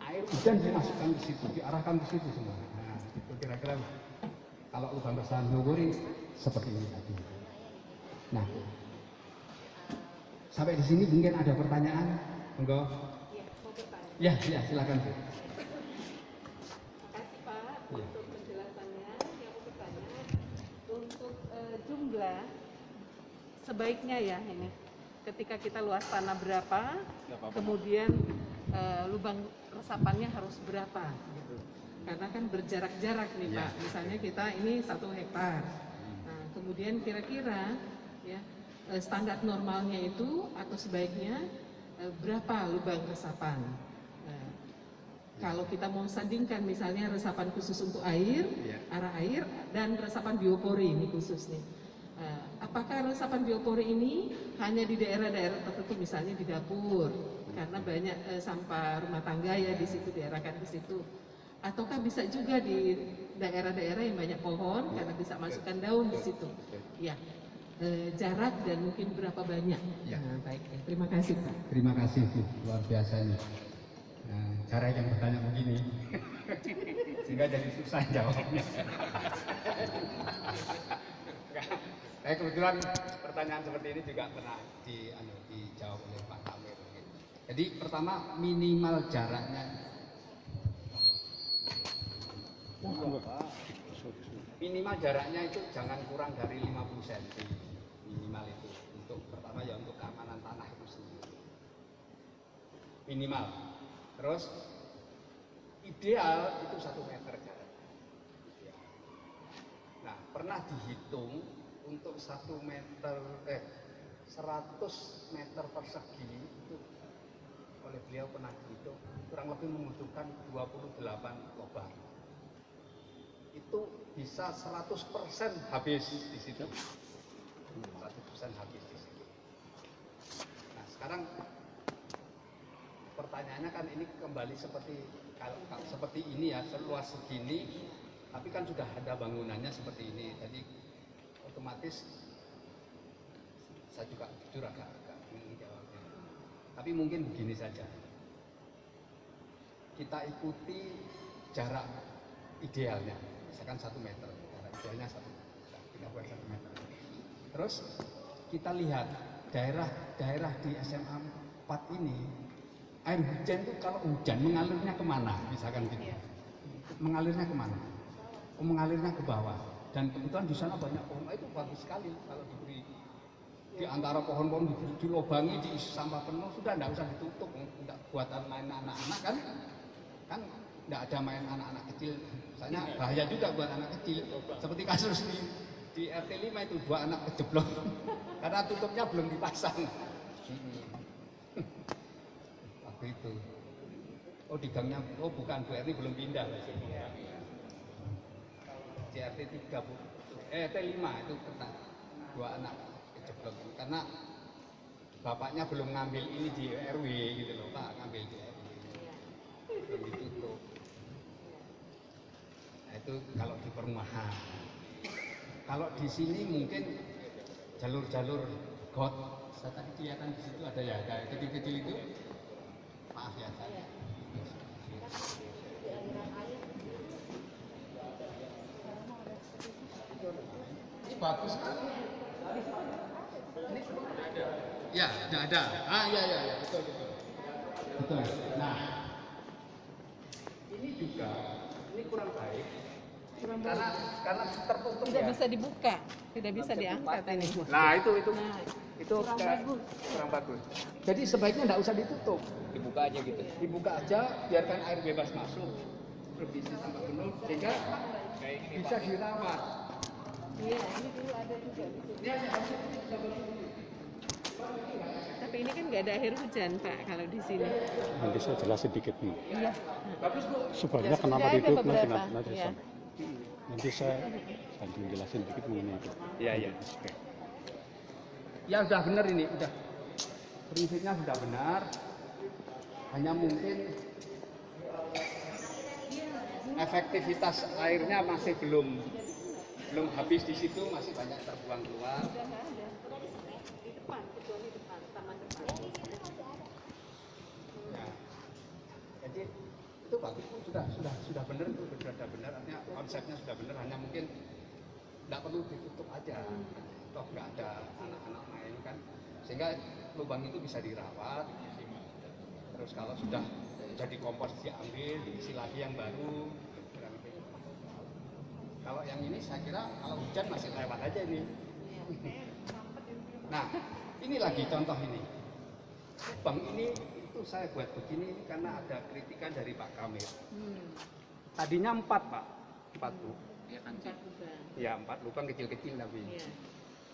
air hujan dimasukkan ke situ, diarahkan ke situ semua. Nah, itu kira-kira kalau lubang resapan biopori seperti ini tadi. Nah, sampai di sini mungkin ada pertanyaan, enggak? Ya, silakan Bu. Makasih Pak. untuk penjelasannya. Yang aku bertanya untuk jumlah sebaiknya ya ini ketika kita luas tanah berapa, kemudian lubang resapannya harus berapa gitu. Karena kan berjarak-jarak nih Pak. Misalnya kita ini 1 hektar. Nah, kemudian kira-kira ya standar normalnya itu atau sebaiknya berapa lubang resapan? Kalau kita mau sandingkan misalnya resapan khusus untuk air, arah air, dan resapan biopori ini khusus nih. Apakah resapan biopori ini hanya di daerah-daerah tertentu, misalnya di dapur, karena banyak sampah rumah tangga ya di situ, diarahkan ke situ. Ataukah bisa juga di daerah-daerah yang banyak pohon, karena bisa masukkan daun di situ. Ya, jarak dan mungkin berapa banyak. Nah, baik, ya. Terima kasih Pak. Terima kasih, Bu. Luar biasa ini. Cara yang bertanya begini, sehingga jadi susah jawabnya. Kebetulan pertanyaan seperti ini juga pernah dijawab oleh Pak Kamil. Jadi pertama minimal jaraknya. Minimal jaraknya itu jangan kurang dari 50 cm. Minimal itu untuk pertama ya untuk keamanan tanah itu sendiri. Minimal. Terus ideal itu 1 meter jaraknya. Nah, pernah dihitung untuk 100 meter persegi itu oleh beliau pernah dihitung kurang lebih membutuhkan 28 lubang. Itu bisa 100% habis di situ. 100% habis di situ. Nah, sekarang pertanyaannya kan ini kembali seperti kalau seperti ini ya, seluas segini, tapi kan sudah ada bangunannya seperti ini. Jadi otomatis saya juga jujur agak bingung jawabnya. Tapi mungkin begini saja. Kita ikuti jarak idealnya, misalkan 1 meter. Jarak idealnya 1 meter. Kita buat 1 meter. Terus kita lihat daerah di SMA 4 ini, air hujan itu kalau hujan mengalirnya kemana, misalkan gitu. Mengalirnya kemana? Mengalirnya ke bawah. Dan kebetulan di sana banyak pohon, itu bagus sekali kalau diberi di antara pohon-pohon dilobangi, diisi sampah penuh, sudah tidak usah ditutup, tidak buatan main anak-anak kan tidak ada main anak-anak kecil, misalnya bahaya juga buat anak kecil, seperti kasus di RT 5 itu 2 anak kejeblok karena tutupnya belum dipasang. Waktu itu, oh di gangnya, oh bukan Bu Erni belum pindah. Di RT 3 Bu, RT 5 itu pernah 2 anak kejeblok karena bapaknya belum ngambil ini di RW gitu loh Pak, ngambil di RW belum ditutup. Nah itu kalau di perumahan. Kalau di sini mungkin jalur-jalur got, saya tadi kelihatan di situ ada ya, kayak kecil-kecil itu. Maaf ya saya. Ini bagus kan? Ini ada. Ya, tidak ada. Ya, betul. Nah, ini juga ini kurang baik. Karena tertutup Tidak ya. bisa dibuka, tidak bisa diangkat ini. Nah, itu kurang bagus. Jadi sebaiknya tidak usah ditutup. Dibuka aja gitu. Dibuka aja, biarkan air bebas masuk. Berbisi sampai penuh sehingga bisa dirawat. Iya, ini dulu ada juga. Tapi ini kan nggak ada air hujan Pak kalau di sini. Nanti saya jelasin dikit nih. Iya. Bagus Bu. Sebabnya Ya, kenapa sudah ada ditutup beberapa. nanti Ya. nanti saya sambil jelasin dikit mengenai itu. Iya. Oke. Ya sudah benar ini, udah. Prinsipnya sudah benar. Hanya mungkin efektivitas airnya masih belum habis di situ, masih banyak terbuang keluar. Sudah nggak ada. Di depan, kecuali depan, taman depan. Ya. Jadi itu bagus Bu, sudah benar itu, sudah benar, artinya konsepnya sudah benar, hanya mungkin tidak perlu ditutup aja. Toh nggak ada anak-anak main kan, sehingga lubang itu bisa dirawat. Terus kalau sudah jadi kompos diambil, diisi lagi yang baru. Kalau yang ini saya kira kalau hujan masih lewat aja ini. Nah, ini lagi contoh ini. Bang ini itu saya buat begini karena ada kritikan dari Pak Kamil. Tadinya 4 Pak, 4 Bu. Ya 4 lubang kecil-kecil tapi.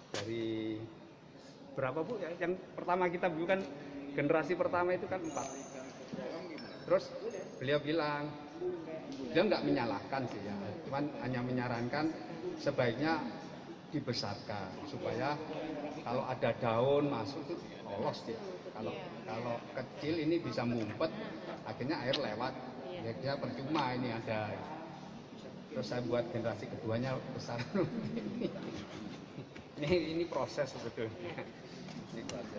Dari berapa Bu ya? Yang pertama kita bukan generasi pertama itu kan 4. Terus beliau bilang, dia nggak menyalahkan sih ya, cuman hanya menyarankan sebaiknya dibesarkan supaya kalau ada daun masuk itu lolos dia. Kalau kecil ini bisa ngumpet, akhirnya air lewat, ya dia percuma ini ada. Terus saya buat generasi keduanya besar. ini proses sebetulnya.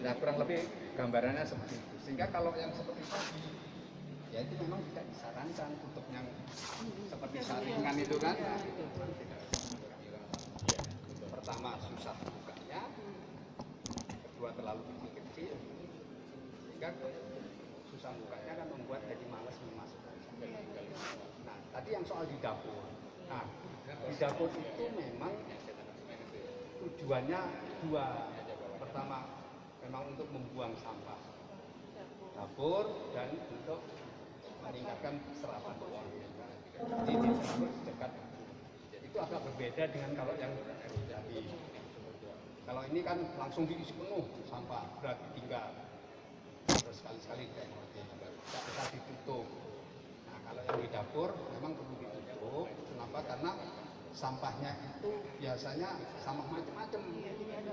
Nah, kurang lebih gambarannya seperti itu. Sehingga kalau yang seperti tadi, ya itu memang tidak disarankan tutup yang seperti saringan itu kan. Pertama susah bukanya, kedua terlalu kecil, sehingga susah bukanya kan membuat jadi malas memasukkan. Nah, tadi yang soal di dapur. Nah, di dapur itu memang tujuannya dua. Pertama, memang untuk membuang sampah dapur dan untuk meningkatkan serapan uang. Jadi di dapur dekat. Itu agak berbeda dengan kalau yang tadi. Kalau ini kan langsung diisi penuh sampah, berarti tinggal. Terus sekali-sekali tidak bisa ditutup. Nah, kalau yang di dapur memang perlu ditutup. Kenapa? Karena sampahnya itu biasanya sampah macam-macam.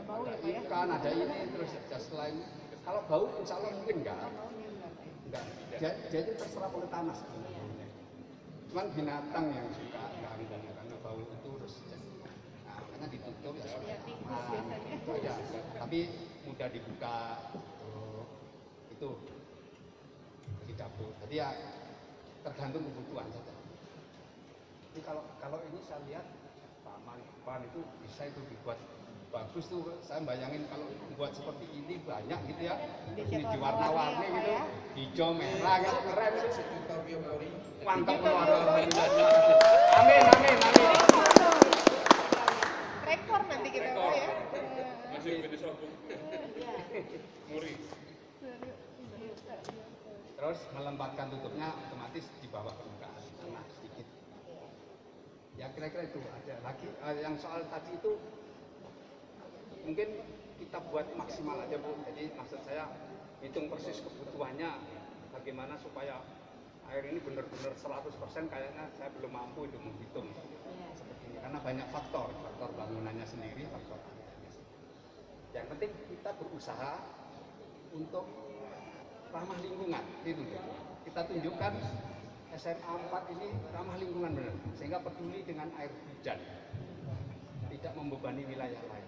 Ada ikan, ada ini, terus selain kalau bau insya Allah mungkin enggak. Jadi terserap oleh tanah sebenarnya. Cuman binatang yang suka ganggu karena bau itu terus. Nah, karena ditutup ya aman. Itu aja. Tapi mudah dibuka itu di dapur. Jadi ya tergantung kebutuhan saja. Jadi kalau ini saya lihat taman itu bisa itu dibuat bagus tuh. Saya bayangin kalau buat seperti ini banyak gitu ya. Ini diwarna-warni gitu, hijau merah gitu keren. Mantap luar biasa. Amin. Rekor nanti kita ya. Masih lebih sombong. Muri. Terus melembabkan tutupnya otomatis di bawah permukaan tanah sedikit. Ya kira-kira itu ada lagi yang soal tadi itu mungkin kita buat maksimal aja Bu. Jadi maksud saya hitung persis kebutuhannya bagaimana supaya air ini benar-benar 100% kayaknya saya belum mampu itu menghitung seperti ini karena banyak faktor bangunannya sendiri, faktor airnya. Yang penting kita berusaha untuk ramah lingkungan itu. Kita tunjukkan SMA 4 ini ramah lingkungan benar, sehingga peduli dengan air hujan, tidak membebani wilayah lain.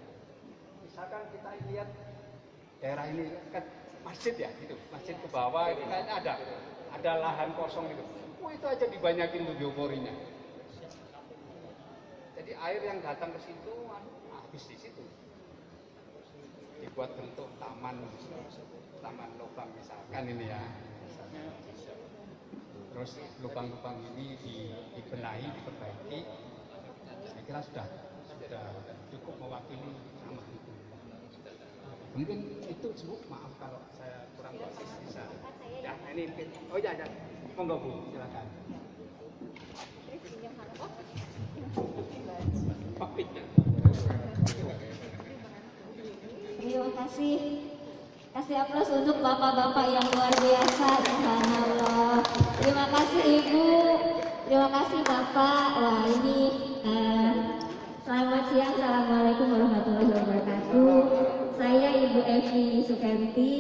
Misalkan kita lihat daerah ini kan masjid ya, gitu, masjid ke bawah ini kayaknya ada lahan kosong gitu. Itu aja dibanyakin tuh bioporinya. Jadi air yang datang ke situ habis di situ. Dibuat bentuk taman lubang misalkan ini ya. Terus lubang-lubang ini dibenahi, diperbaiki. Saya kira sudah cukup mewakili ramah lingkungan. Mungkin itu Bu, maaf kalau saya kurang persis bisa. Ya, ini mungkin. Oh ya, monggo Bu, silakan. Terima kasih. Kasih aplaus untuk bapak-bapak yang luar biasa, subhanallah. Terima kasih Ibu, terima kasih Bapak. Wah ini selamat siang, assalamualaikum warahmatullahi wabarakatuh. Saya Ibu Evi Sukenti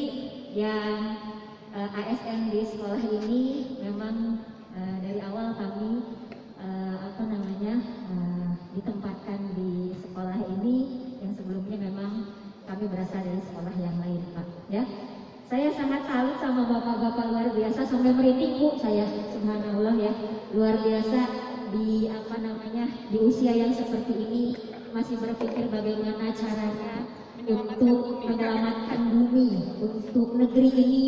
yang ASN di sekolah ini. Memang dari awal kami ditempatkan di sekolah ini yang sebelumnya memang kami berasal dari sekolah yang lain, Pak. Ya, saya sangat salut sama bapak-bapak luar biasa, sampai merinding Bu saya, subhanallah ya, luar biasa di di usia yang seperti ini masih berpikir bagaimana caranya untuk menyelamatkan bumi, untuk negeri ini,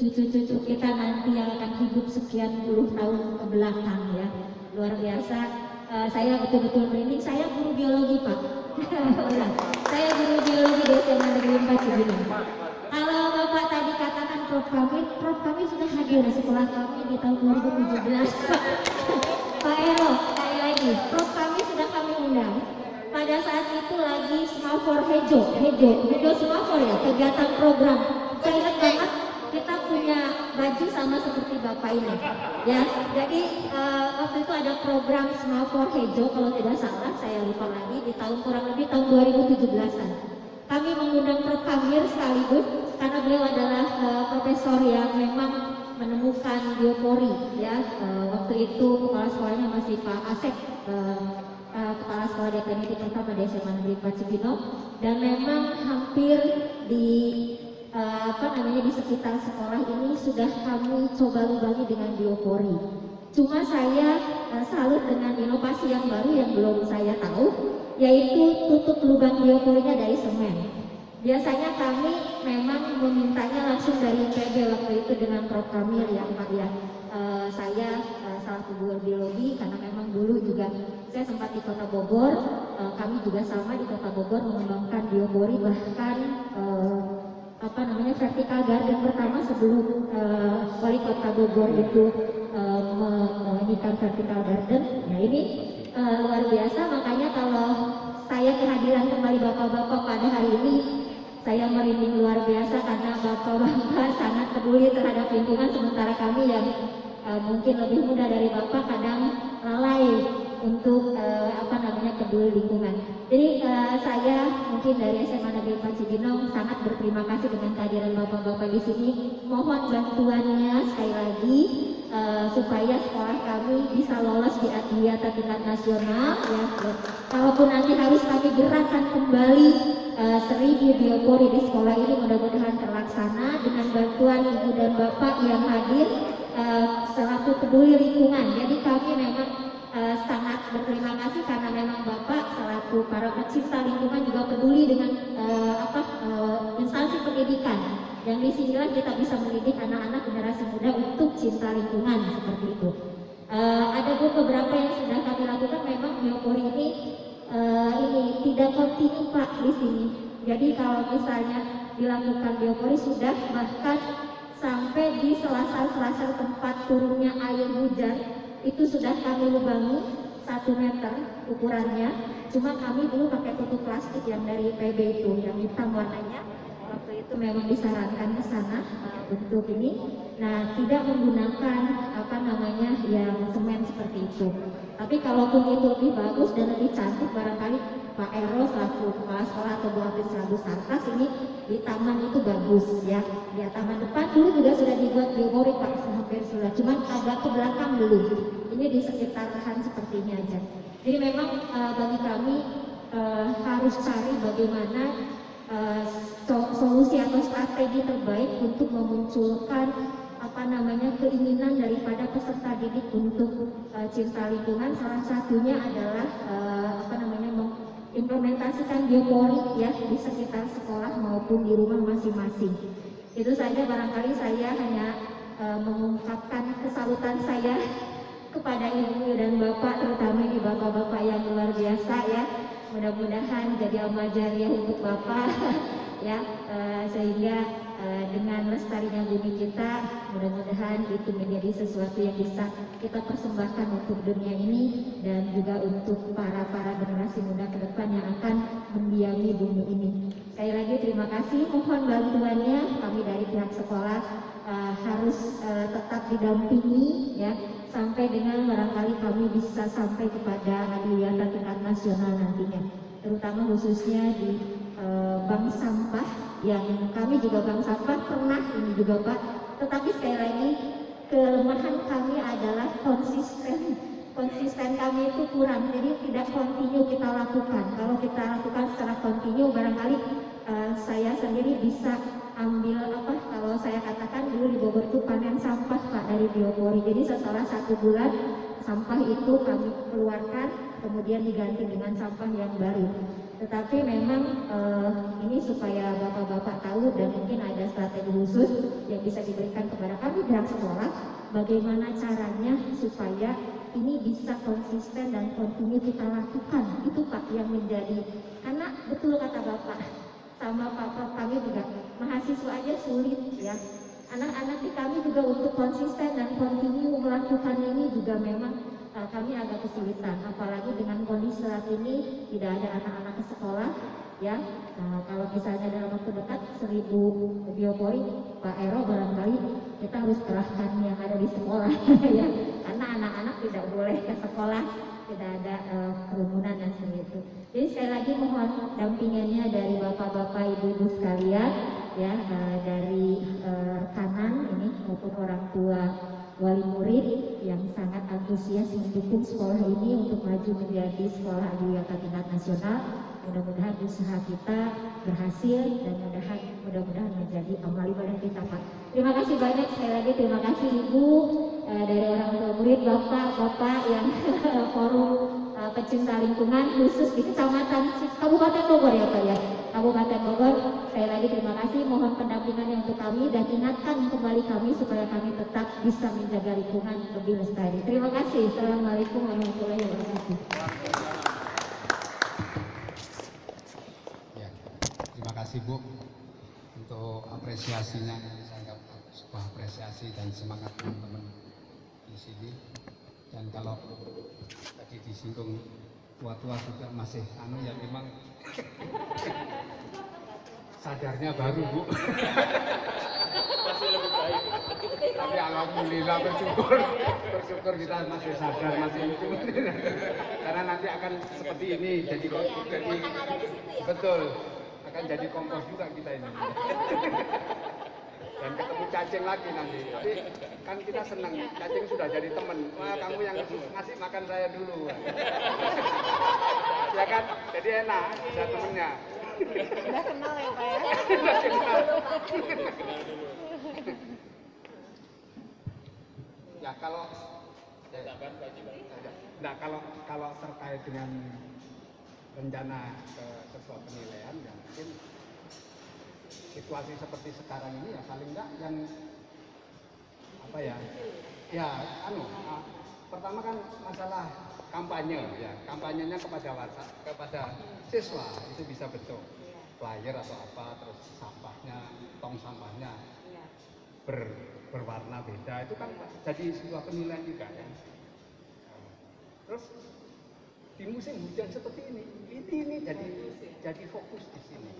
cucu-cucu kita nanti yang akan hidup sekian puluh tahun ke belakang ya, luar biasa. saya betul-betul merinding. Saya guru biologi Pak. Saya guru biologi di SMA Negeri 4 Cibinong. Kalau Bapak tadi katakan Prof kami sudah hadir di sekolah kami di tahun 2017. Pak Ero, sekali lagi, Prof kami sudah kami undang. Pada saat itu lagi Semafor Hejo Semafor ya, kegiatan program. Saya ingat banget kita punya baju sama seperti Bapak ini, ya. Jadi waktu itu ada program Semafor Hejo kalau tidak salah, saya lupa lagi di tahun kurang lebih tahun 2017-an. Kami mengundang Prof Kamir sekaligus karena beliau adalah profesor yang memang menemukan biopori, ya. Waktu itu kepala sekolahnya masih Pak Asep. Kepala Sekolah Definitif pertama di SMA Negeri 4 Cibinong, dan memang hampir di di sekitar sekolah ini sudah kami coba lubangi dengan biopori. Cuma saya salut dengan inovasi yang baru yang belum saya tahu, yaitu tutup lubang bioporinya dari semen. Biasanya kami memang memintanya langsung dari PB waktu itu dengan Prof Kamil ya Pak ya. Saya selaku guru biologi karena memang dulu juga saya sempat di Kota Bogor, kami juga sama di Kota Bogor mengembangkan biopori, bahkan vertical garden pertama sebelum wali Kota Bogor itu menyanyikan vertical garden. Nah ini luar biasa, makanya kalau saya kehadiran kembali bapak-bapak pada hari ini, saya merinding luar biasa karena bapak-bapak sangat peduli terhadap lingkungan, sementara kami yang mungkin lebih muda dari bapak kadang lalai untuk peduli lingkungan. Jadi saya mungkin dari SMA Negeri 4 Cibinong sangat berterima kasih dengan kehadiran bapak-bapak di sini. Mohon bantuannya sekali lagi supaya sekolah kami bisa lolos di Adiwiyata tingkat nasional. Ya, kalaupun nanti harus kami gerakkan kembali 1000 biopori di sekolah ini, mudah-mudahan terlaksana dengan bantuan ibu dan bapak yang hadir selaku peduli lingkungan. Jadi kami memang sangat berterima kasih karena memang Bapak selaku para pecinta lingkungan juga peduli dengan instansi pendidikan. Yang disinilah kita bisa mendidik anak-anak generasi muda untuk cinta lingkungan seperti itu. Ada beberapa yang sudah kami lakukan. Memang biopori ini tidak kontinu Pak di sini. Jadi kalau misalnya dilakukan biopori sudah bahkan sampai di selasar-selasar tempat turunnya air hujan itu sudah kami lubangi 1 meter ukurannya. Cuma kami dulu pakai tutup plastik yang dari PB itu yang hitam warnanya. Waktu itu memang disarankan ke sana bentuk ini. Nah, tidak menggunakan yang semen seperti itu. Tapi kalaupun itu lebih bagus dan lebih cantik, barangkali Pak Ero selaku kepala sekolah atau Bu Hafiz selaku Sarkas ini di taman itu bagus ya. Di taman depan dulu juga sudah dibuat biopori Pak, hampir sudah. Cuman agak ke belakang dulu. Ini di sekitar lahan seperti ini aja. Jadi memang bagi kami harus cari bagaimana solusi atau strategi terbaik untuk memunculkan keinginan daripada peserta didik untuk cinta lingkungan. Salah satunya adalah mengimplementasikan biopori ya di sekitar sekolah maupun di rumah masing-masing. Itu saja, barangkali saya hanya mengungkapkan kesalutan saya kepada ibu dan bapak, terutama ini bapak-bapak yang luar biasa ya. Mudah-mudahan jadi amal jariah untuk bapak ya, sehingga dengan lestarinya bumi kita, mudah-mudahan itu menjadi sesuatu yang bisa kita persembahkan untuk dunia ini dan juga untuk para generasi muda ke depan yang akan mendiami bumi ini. Sekali lagi terima kasih, mohon bantuannya. Kami dari pihak sekolah harus tetap didampingi ya, sampai dengan barangkali kami bisa sampai kepada Adiwiyata tingkat nasional nantinya, terutama khususnya di bank sampah, yang kami juga bank sampah pernah ini juga Pak, tetapi sekali lagi kelemahan kami adalah konsisten kami itu kurang, jadi tidak kontinu kita lakukan. Kalau kita lakukan secara kontinu, barangkali saya sendiri bisa ambil kalau saya katakan dulu di Bogor itu panen sampah Pak dari biopori. Jadi setelah 1 bulan sampah itu kami keluarkan, kemudian diganti dengan sampah yang baru. Tetapi memang ini supaya bapak-bapak tahu dan mungkin ada strategi khusus yang bisa diberikan kepada kami pihak sekolah, bagaimana caranya supaya ini bisa konsisten dan kontinu kita lakukan. Itu Pak yang menjadi, karena betul kata Bapak sama Pak kami juga mahasiswa aja sulit ya. Anak-anak di kami juga untuk konsisten dan kontinu melakukannya ini juga memang kami agak kesulitan, apalagi dengan kondisi saat ini tidak ada anak-anak ke sekolah ya. Kalau misalnya dalam waktu dekat 1000 biopori, Pak Ero barangkali kita harus kerahkan yang ada di sekolah ya, karena anak-anak tidak boleh ke sekolah, tidak ada kerumunan dan seperti itu. Jadi sekali lagi mohon dampingannya dari bapak-bapak, ibu-ibu sekalian ya, dari rekanan ini maupun orang tua wali murid yang sangat antusias mendukung sekolah ini untuk maju menjadi sekolah adiwiyata tingkat nasional. Mudah-mudahan usaha kita berhasil dan mudah-mudahan menjadi amal ibadah kita Pak. Terima kasih banyak sekali lagi, terima kasih Ibu dari orang tua murid, Bapak yang forum pecinta lingkungan khusus di Kecamatan Kabupaten Bogor ya Pak ya. Kabupaten Bogor, sekali lagi terima kasih, mohon pendampingannya untuk kami dan ingatkan kembali kami supaya kami tetap bisa menjaga lingkungan lebih lestari. Terima kasih. Assalamualaikum warahmatullahi wabarakatuh. Ya, terima kasih Bu untuk apresiasinya. Saya anggap sebuah apresiasi dan semangat teman-teman di sini. Dan kalau tadi disinggung tua-tua juga masih ya memang sadarnya baru Bu. Masih lebih baik. Tapi alhamdulillah bersyukur kita masih sadar, masih itu. Karena nanti akan seperti ini jadi betul akan jadi kompos juga kita ini. Dan ketemu cacing lagi nanti. Tapi kan kita senang, cacing sudah jadi teman. Wah, kamu yang ngasih makan saya dulu. Ya kan? Jadi enak, bisa temennya. Udah kenal ya Pak ya? Udah kenal. Ya kalau kalau terkait dengan rencana ke sesuatu penilaian ya mungkin situasi seperti sekarang ini ya paling enggak yang apa ya pertama kan masalah kampanye ya, kampanyenya kepada siswa itu bisa bentuk flyer atau apa, terus sampahnya, tong sampahnya berwarna beda, itu kan jadi sebuah penilaian juga ya. Terus di musim hujan seperti ini jadi fokus di sini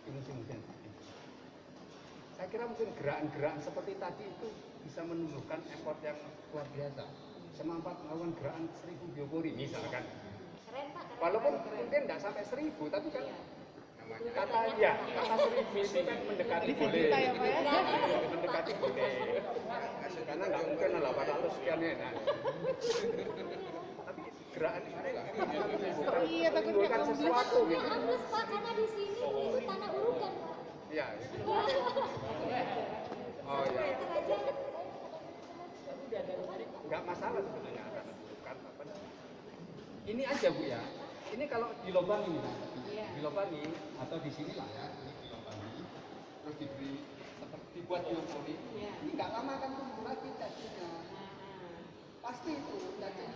di musim hujan. Saya kira mungkin gerakan-gerakan seperti tadi itu bisa menumbuhkan effort yang luar biasa. Semampat melakukan gerakan 1000 biopori misalkan. Walaupun mungkin tidak sampai 1000, tapi kan kata 1000 itu kan mendekati boleh. Mendekati boleh. Karena nggak mungkin 800 sekian ya. Nah. Tapi gerakan itu menimbulkan sesuatu gitu. Harus Pak, karena di sini itu tanah urukan Pak. Iya. Oh iya. Nggak masalah sebetulnya bukan apa. Ini aja Bu ya. Ini kalau dilobangi, atau di sini lah ya, ini dilobangi, terus diberi seperti dibuat biopori. Ini nggak lama kan tumbuh lagi cacingnya. Pasti itu cacing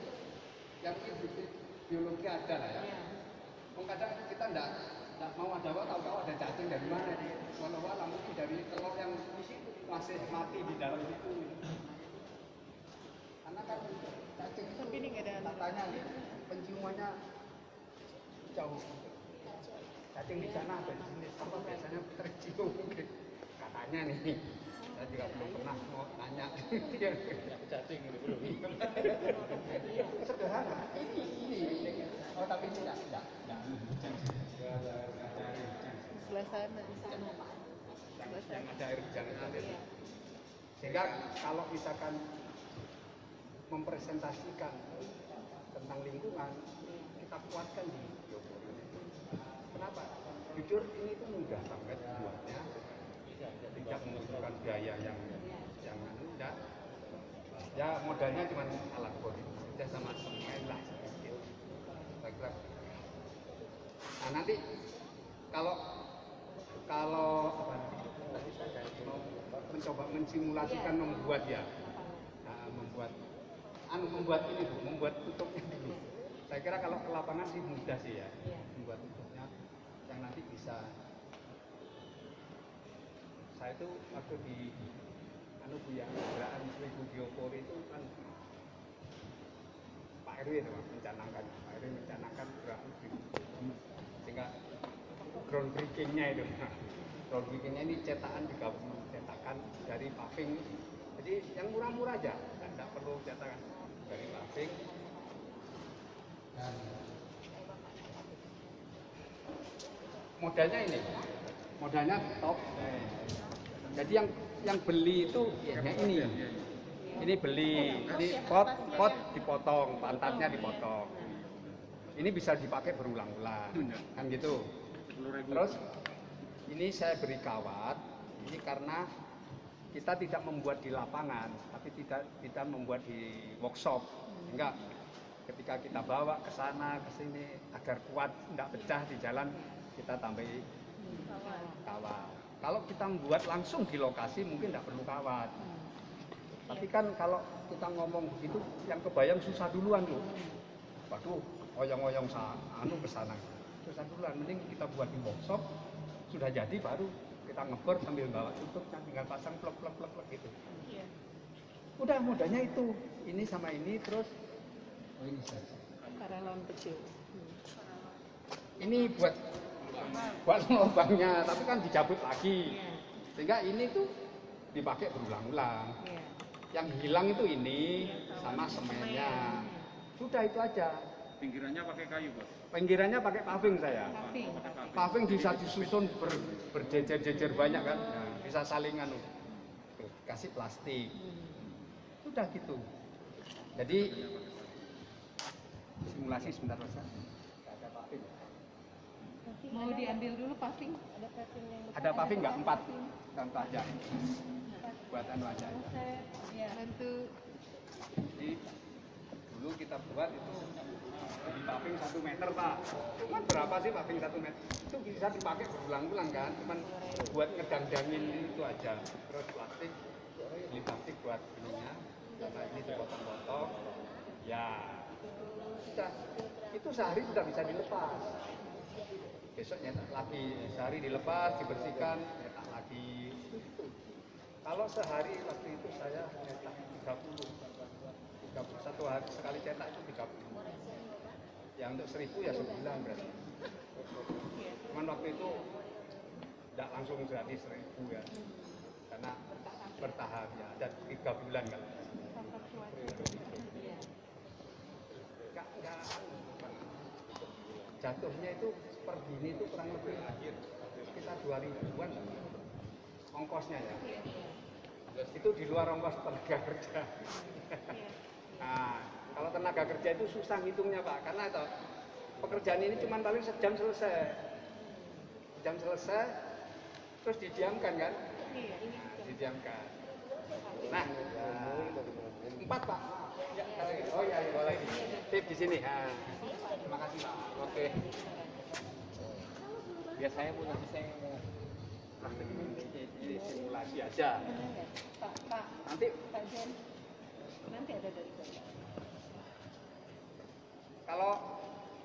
yang biologi ada lah ya. Kadang kita nggak mau tahu ada cacing dari mana nih. Walau mungkin dari telur yang masih mati di dalam itu. Karena kan cacing itu katanya penciumannya jauh. Cacing di sana ada di sini sama biasanya tercium mungkin. Katanya nih. Saya juga belum pernah mau tanya. Cacing ini belum. Sederhana. Ini. Oh tapi tidak. Sebelah sana. Yang ada air hujan itu. Sehingga kalau misalkan mempresentasikan tentang lingkungan, kita kuatkan di biopori. Kenapa? Jujur ini itu mudah banget buatnya, tidak membutuhkan biaya yang enggak. Ya modalnya cuma alat bodi saja sama semen lah. Nah nanti kalau apa tadi saya mau mencoba mensimulasikan membuat membuat ini tuh, membuat tutupnya dulu. Saya kira kalau ke lapangan sih mudah sih ya, membuat tutupnya yang nanti bisa. Saya itu waktu di gerakan 1000 biopori itu kan Pak RW mencanangkan, gerakan sehingga groundbreaking-nya itu. Groundbreaking-nya ini cetakan cetakan dari paving. Jadi yang murah-murah aja, tidak perlu cetakan dari paving. Dan modalnya ini, modalnya top. Jadi yang beli itu ya ini. Ini beli, ini pot dipotong, pantatnya dipotong. Ini bisa dipakai berulang-ulang, kan gitu. Terus ini saya beri kawat, ini karena kita tidak membuat di lapangan, tapi tidak membuat di workshop. Enggak, ketika kita bawa ke sana, ke sini, agar kuat, tidak pecah di jalan, kita tambahi kawat. Kalau kita membuat langsung di lokasi, mungkin tidak perlu kawat. Tapi kan kalau kita ngomong begitu, yang kebayang susah duluan tuh. Waduh, oyong-oyong ke sana. Susah duluan, mending kita buat di workshop, sudah jadi baru kita ngebor sambil bawa tutupnya, tinggal pasang plek gitu. Udah modalnya itu, ini sama ini terus. Oh ini saja. Paralon kecil. Ini buat lubangnya, tapi kan dicabut lagi. Sehingga ini tuh dipakai berulang-ulang. Yang hilang itu ini sama semennya. Sudah itu aja. Pinggirannya pakai kayu, Bos? Pinggirannya pakai paving saya. Paving bisa disusun berjejer-jejer banyak kan. Nah, bisa salingan. Kasih plastik. Sudah gitu. Jadi simulasi sebentar Mas. Ada paving. Mau diambil dulu paving? Ada paving nggak? 4 contoh aja. Buatan aja. Ya, bantu. Jadi dulu kita buat itu di paving 1 meter Pak. Cuman berapa sih paving 1 meter? Itu bisa dipakai berulang-ulang kan. Cuman buat ngedang-dangin itu aja. Terus plastik, beli plastik buat ininya. Karena ini dipotong-potong. Ya, sudah. Itu sehari sudah bisa dilepas. Besok nyetak lagi, sehari dilepas, dibersihkan, nyetak lagi. Kalau sehari waktu itu saya nyetak 30. 31 hari sekali cetak itu 30. Ya untuk 1000 ya sebulan berarti. Cuman waktu itu tidak langsung gratis 1000 ya. Karena bertahap ya, ada 3 bulan kan. Jatuhnya itu per gini itu kurang lebih sekitar 2000-an ongkosnya ya. Itu di luar ongkos tenaga kerja. Nah, kalau tenaga kerja itu susah ngitungnya Pak, karena itu pekerjaan ini cuma paling sejam selesai. Jam selesai, terus didiamkan kan? Nah, didiamkan. Nah, 4 Pak. Ya, oh ya, boleh. Tip di sini. Nah, terima kasih Pak. Oke. Biar saya punya praktek ini simulasi aja. Pak. Nanti Pak Jen. Nanti ada dari Bapak.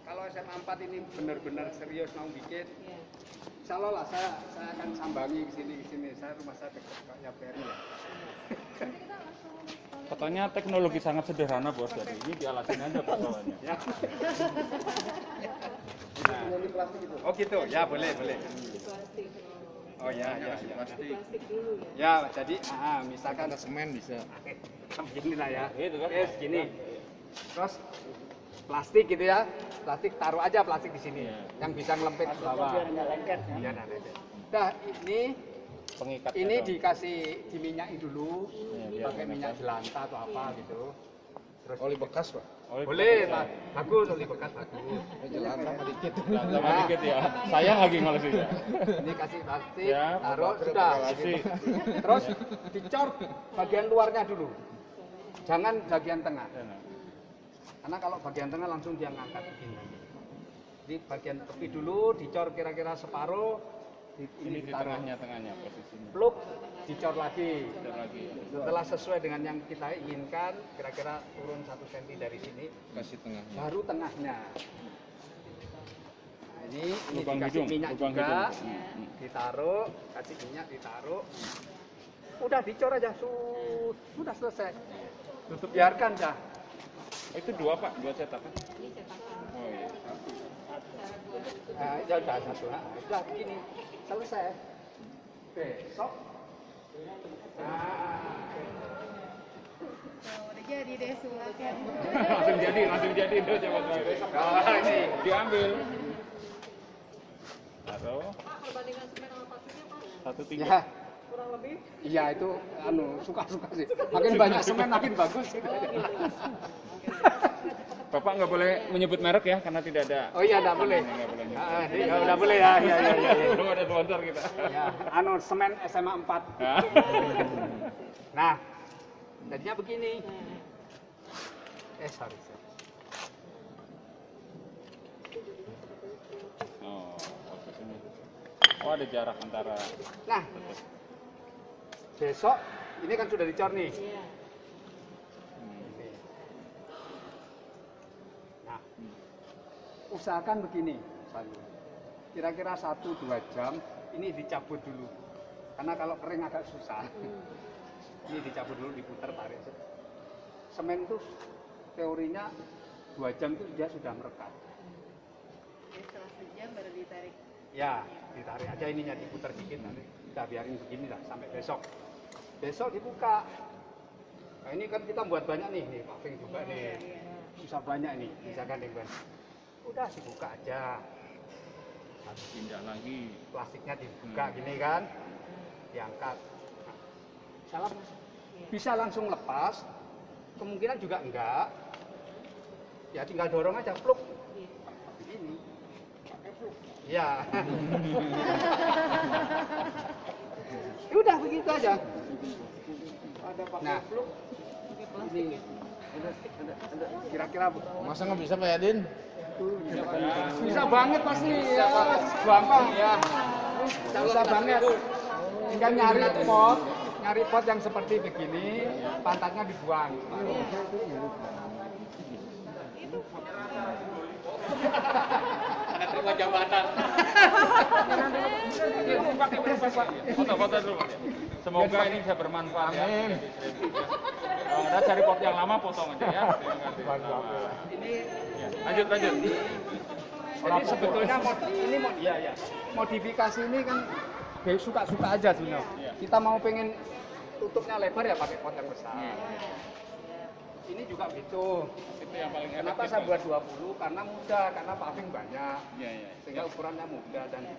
Kalau SMA 4 ini benar-benar serius mau bikin, insya Allah lah saya akan sambangi ke sini. Saya rumah saya dekat Kaknya Peri ya. Katanya teknologi sangat sederhana Bos, jadi ini dialasin aja persoalannya. Ya. Oh gitu, ya boleh. Oh ya. Plastik dulu ya. Ya, jadi misalkan semen bisa. Begini lah ya. Gitu kan? Segini. Terus plastik gitu ya. Plastik taruh aja plastik di sini. Yang bisa ngelempit ke bawah. Biar nggak lengket ya. Nah, ini dikasih diminyaki dulu. Pakai minyak jelantah atau apa gitu. Terus Oli bekas Pak. boleh, Pak. Bagus, oli bekas bagus. Jelantah sama dikit. Sama dikit ya. Sayang lagi ngolesinnya. Ini kasih plastik, Ya, taruh sudah. Terus dicor bagian luarnya dulu. Jangan bagian tengah. Karena kalau bagian tengah langsung dia ngangkat begini. Di bagian tepi dulu dicor kira-kira separuh. Ini di tengahnya posisinya. Pluk dicor lagi. Dicor lagi. Setelah sesuai dengan yang kita inginkan, kira-kira turun 1 cm dari sini, Kasih tengahnya. baru tengahnya. Nah, ini Lubang dikasih hidung, minyak lubang juga, hidung. ditaruh, kasih minyak, ditaruh. Udah dicor aja, sudah selesai. Tutup, biarkan dah. Itu 2 Pak, 2 cetakan. Ini cetakan. Oh iya. Nah, ya udah satu. Nah, udah begini, selesai. Besok. Nah, Udah jadi deh sulapnya. langsung jadi itu coba besok. ini Diambil. Taruh. Perbandingan semen sama pasirnya Pak? 1,3. ya, Kurang lebih? iya itu suka-suka sih. Makin banyak semen makin bagus. Bapak nggak boleh menyebut merek ya, karena tidak ada. Oh iya, enggak boleh. Nggak boleh. Ya udah boleh ya. Ya. Belum ada sponsor kita. Ya, semen SMA 4. Ya. Nah, jadinya begini. Sorry. Oh, posisinya. Oh, ada jarak antara. Nah, besok ini kan sudah dicor nih. Iya. Nah, usahakan begini, kira-kira 1-2 jam ini dicabut dulu, karena kalau kering agak susah. Ini dicabut dulu, diputar, tarik. Semen itu teorinya 2 jam itu dia sudah merekat. Jadi setelah sejam baru ditarik. Ya, ditarik aja ininya, diputar dikit, nanti kita biarin begini lah sampai besok. Besok dibuka. Nah ini kan kita buat banyak nih paving juga nih. Bisa banyak nih, bisa gandeng banyak. Udah dibuka aja. Pindah lagi. Plastiknya dibuka gini kan, diangkat. Salah, bisa langsung lepas, kemungkinan juga enggak. Ya tinggal dorong aja, pluk. Begini. Ya. Udah begitu aja. Ada pakai pluk. Ini. Kira-kira Masa nggak bisa Pak Yadin? bisa banget pasti ya. Gampang ya. Bisa banget. Tinggal nyari pot yang seperti begini, pantatnya dibuang. Ada terima jabatan. Foto-foto dulu Pak. Semoga ini bisa bermanfaat ya. Kalau ada cari pot yang lama potong aja ya. Lanjut. Jadi sebetulnya modifikasi ini kan suka-suka aja sebenarnya. Kita mau pengen tutupnya lebar ya pakai pot yang besar. Ini juga gitu. Itu yang paling enak. Kenapa saya buat 20? Karena mudah, karena paving banyak. Iya. Sehingga ukurannya mudah dan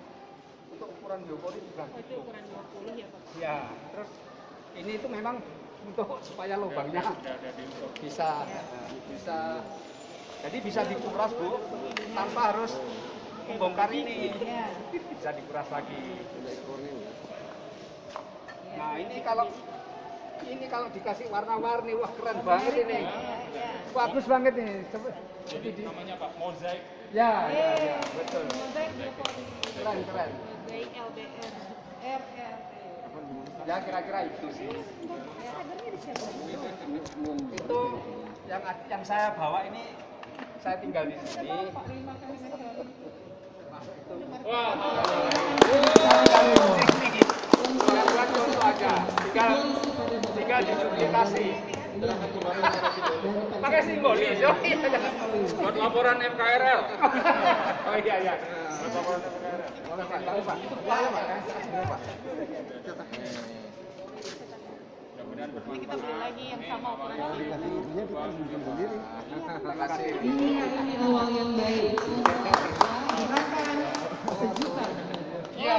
untuk ukuran biopori juga Oh, itu ukuran 20 ya Pak? ya. Terus ini itu memang untuk supaya lubangnya bisa jadi bisa dikuras Bu tanpa harus membongkar ini. Bisa dikuras lagi. Nah, ini kalau dikasih warna-warni, wah keren banget ini. Bagus banget nih. Jadi namanya Pak mozaik. Ya, betul. Mozaik biopori. Keren. Mozaik LBR. RRT. Ya kira-kira itu sih. Itu yang saya bawa ini saya tinggal di sini. Wah. Buat contoh aja. Tinggal diduplikasi. Pakai simbolis. Oh iya. Buat laporan FKRL. Oh iya. Buat laporan FKRL. Boleh Pak, tahu Pak. Itu boleh Pak. Mudah-mudahan bermanfaat. Kita beli lagi yang sama ukurannya. Terima kasih. Ini awal yang baik. Gerakan sejuta. Iya.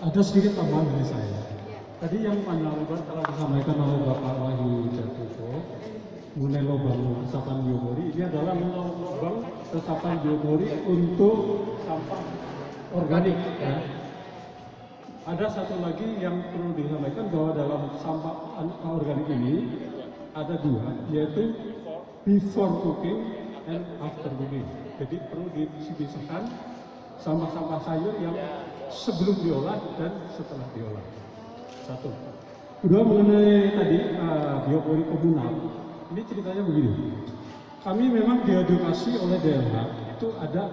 Ada sedikit tambahan dari saya. Tadi yang panjang lebar telah disampaikan oleh Bapak Wahyu Jatuko mengenai lubang resapan biopori. Ini adalah lubang resapan biopori untuk sampah organik. Ya. Ada satu lagi yang perlu disampaikan bahwa dalam sampah organik ini ada dua, yaitu before cooking and after cooking. Jadi perlu dipisahkan sampah-sampah sayur yang sebelum diolah dan setelah diolah. Satu. Kedua, mengenai tadi biopori komunal, ini ceritanya begini. Kami memang diedukasi oleh DLH itu ada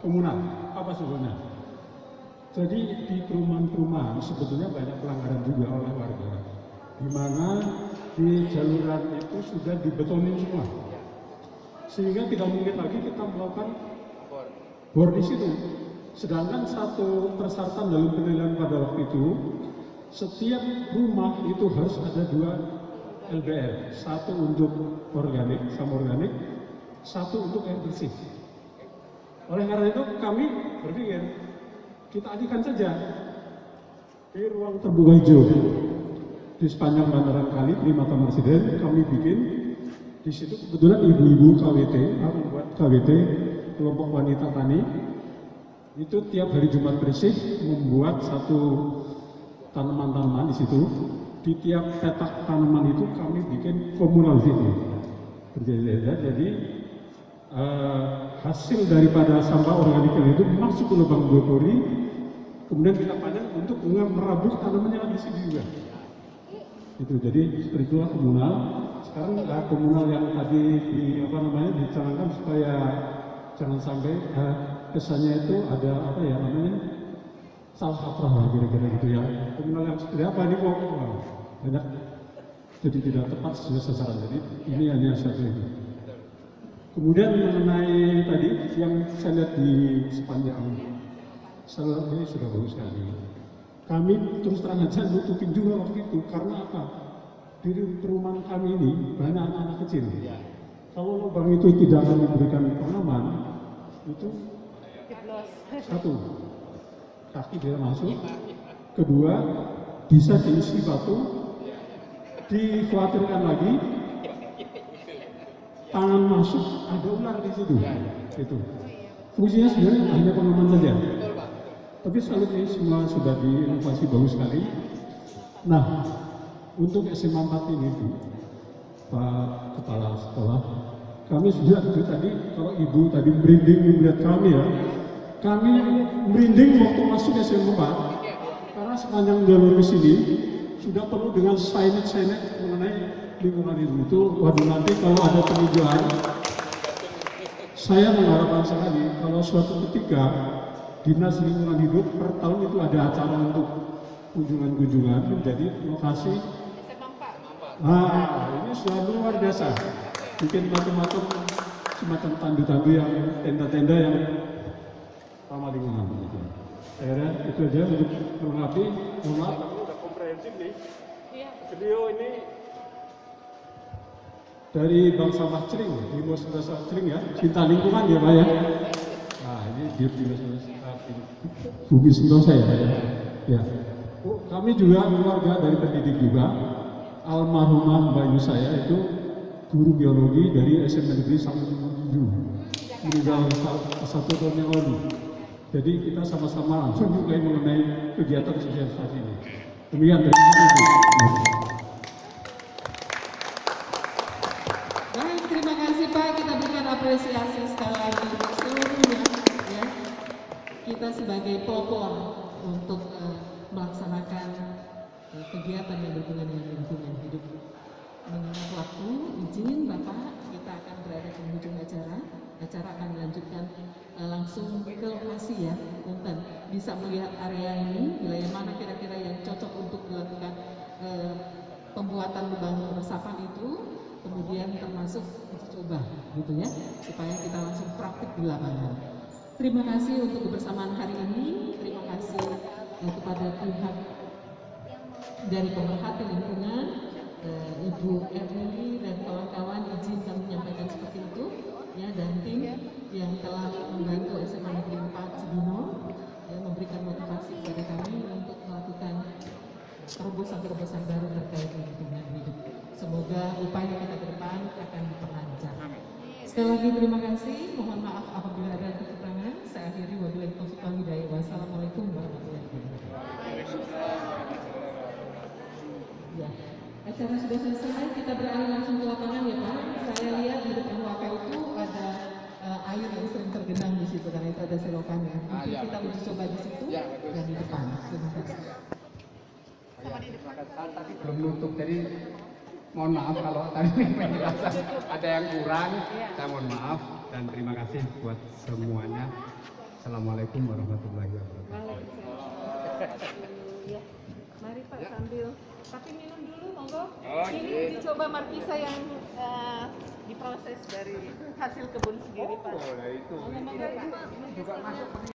komunal. Apa sebetulnya? Jadi di perumahan-perumahan sebetulnya banyak pelanggaran juga oleh warga, di mana di jaluran itu sudah dibetonin semua, sehingga tidak mungkin lagi kita melakukan bor di situ. Sedangkan satu persyaratan dalam penilaian pada waktu itu, setiap rumah itu harus ada 2 LBR, satu untuk organik, sampah organik, satu untuk air bersih. Oleh karena itu kami berpikir, kita alihkan saja di ruang terbuka hijau di sepanjang bantaran kali di Mata Presiden. Kami bikin di situ kebetulan ibu-ibu KWT, membuat KWT kelompok wanita tani itu tiap hari Jumat bersih membuat satu tanaman-tanaman di situ. Di tiap petak tanaman itu kami bikin komunal di situ. Jadi hasil daripada sampah organik itu masuk ke lubang biopori, kemudian kita panen untuk merabuk tanaman yang ada di sini juga. Itu jadi seperti itulah komunal. Sekarang komunal yang tadi dicanangkan supaya jangan sampai kesannya itu ada salah kaprah kira-kira gitu ya. Komunal yang seperti apa ini kok banyak jadi tidak tepat sesuai sasaran. Jadi ini hanya satu itu. Kemudian mengenai tadi yang saya lihat di sepanjang saluran ini sudah bagus sekali. Kami terus terang aja nutupin juga waktu itu karena apa? Di perumahan kami ini banyak anak-anak kecil. Kalau lubang itu tidak akan diberikan pengaman, itu satu kaki dia masuk, kedua bisa diisi batu, dikhawatirkan lagi tangan masuk ada ular di situ. Itu fungsinya sebenarnya hanya pengaman saja. Tapi saat ini semua sudah diinovasi bagus sekali. Nah, untuk SMA 4 ini Pak Kepala Sekolah, kami sudah itu tadi kalau Ibu tadi merinding melihat kami ya, kami merinding waktu masuk SMA 4 karena sepanjang jalur ke sini sudah penuh dengan signage mengenai lingkungan itu. Waduh, nanti kalau ada penghijauan, saya mengharapkan sekali kalau suatu ketika Dinas Lingkungan Hidup per tahun itu ada acara untuk kunjungan-kunjungan menjadi lokasi. Nah, ini sudah luar biasa. Bikin macam-macam semacam tandu-tandu yang tenda-tenda yang ramah lingkungan. Akhirnya itu aja untuk melengkapi. Mohon maaf, udah komprehensif nih. Beliau ini dari Bank Sampah Cering, di Musola Cering ya, cinta lingkungan ya Pak ya. Nah ini dia di Musola Bumi Sentosa ya Pak ya. Kami juga keluarga dari pendidik juga. Almarhumah Mbak Yu saya itu guru biologi dari SMP Negeri 157, meninggal 1 tahun yang lalu. Jadi kita sama-sama langsung juga mengenai kegiatan sosialisasi ini. Demikian dari saya. Baik, terima kasih Pak. Kita berikan apresiasi sekali lagi seluruhnya. Ya. Kita sebagai pelopor untuk melaksanakan kegiatan yang berhubungan dengan lingkungan hidup. Mengingat waktu, izin Bapak, kita akan berada di ujung acara. Acara akan dilanjutkan langsung ke lokasi ya, Punten. Bisa melihat area ini, wilayah mana kira-kira yang cocok untuk dilakukan pembuatan lubang resapan itu, kemudian termasuk uji coba, gitu ya, supaya kita langsung praktik di lapangan. Terima kasih untuk kebersamaan hari ini. Terima kasih kepada pihak dari pemerhati lingkungan, Ibu Erni dan kawan-kawan, izin kami menyampaikan seperti itu ya, dan tim yang telah membantu SMA Negeri 4 Cibinong ya, memberikan motivasi kepada kami untuk melakukan terobosan-terobosan baru terkait lingkungan hidup. Semoga upaya kita ke depan akan diperlancar. Sekali lagi terima kasih, mohon maaf apabila ada kekurangan. Saya akhiri wabillahi taufiq wal hidayah. Wassalamualaikum warahmatullahi wabarakatuh. sudah selesai, kita beralih langsung ke lapangan ya Pak. Saya lihat di depan Waka itu ada air yang sering tergenang di situ karena itu ada selokannya. Mungkin kita uji coba di situ dan di depan. Terima kasih. Tadi belum nutup, jadi mohon maaf kalau tadi penjelasan ada yang kurang. Saya mohon maaf dan terima kasih buat semuanya. Assalamualaikum warahmatullahi wabarakatuh. Ya, mari Pak sambil tapi minum dulu monggo. Ini dicoba markisa yang diproses dari hasil kebun sendiri Pak. Oh, itu. Monggo, Pak. Juga masuk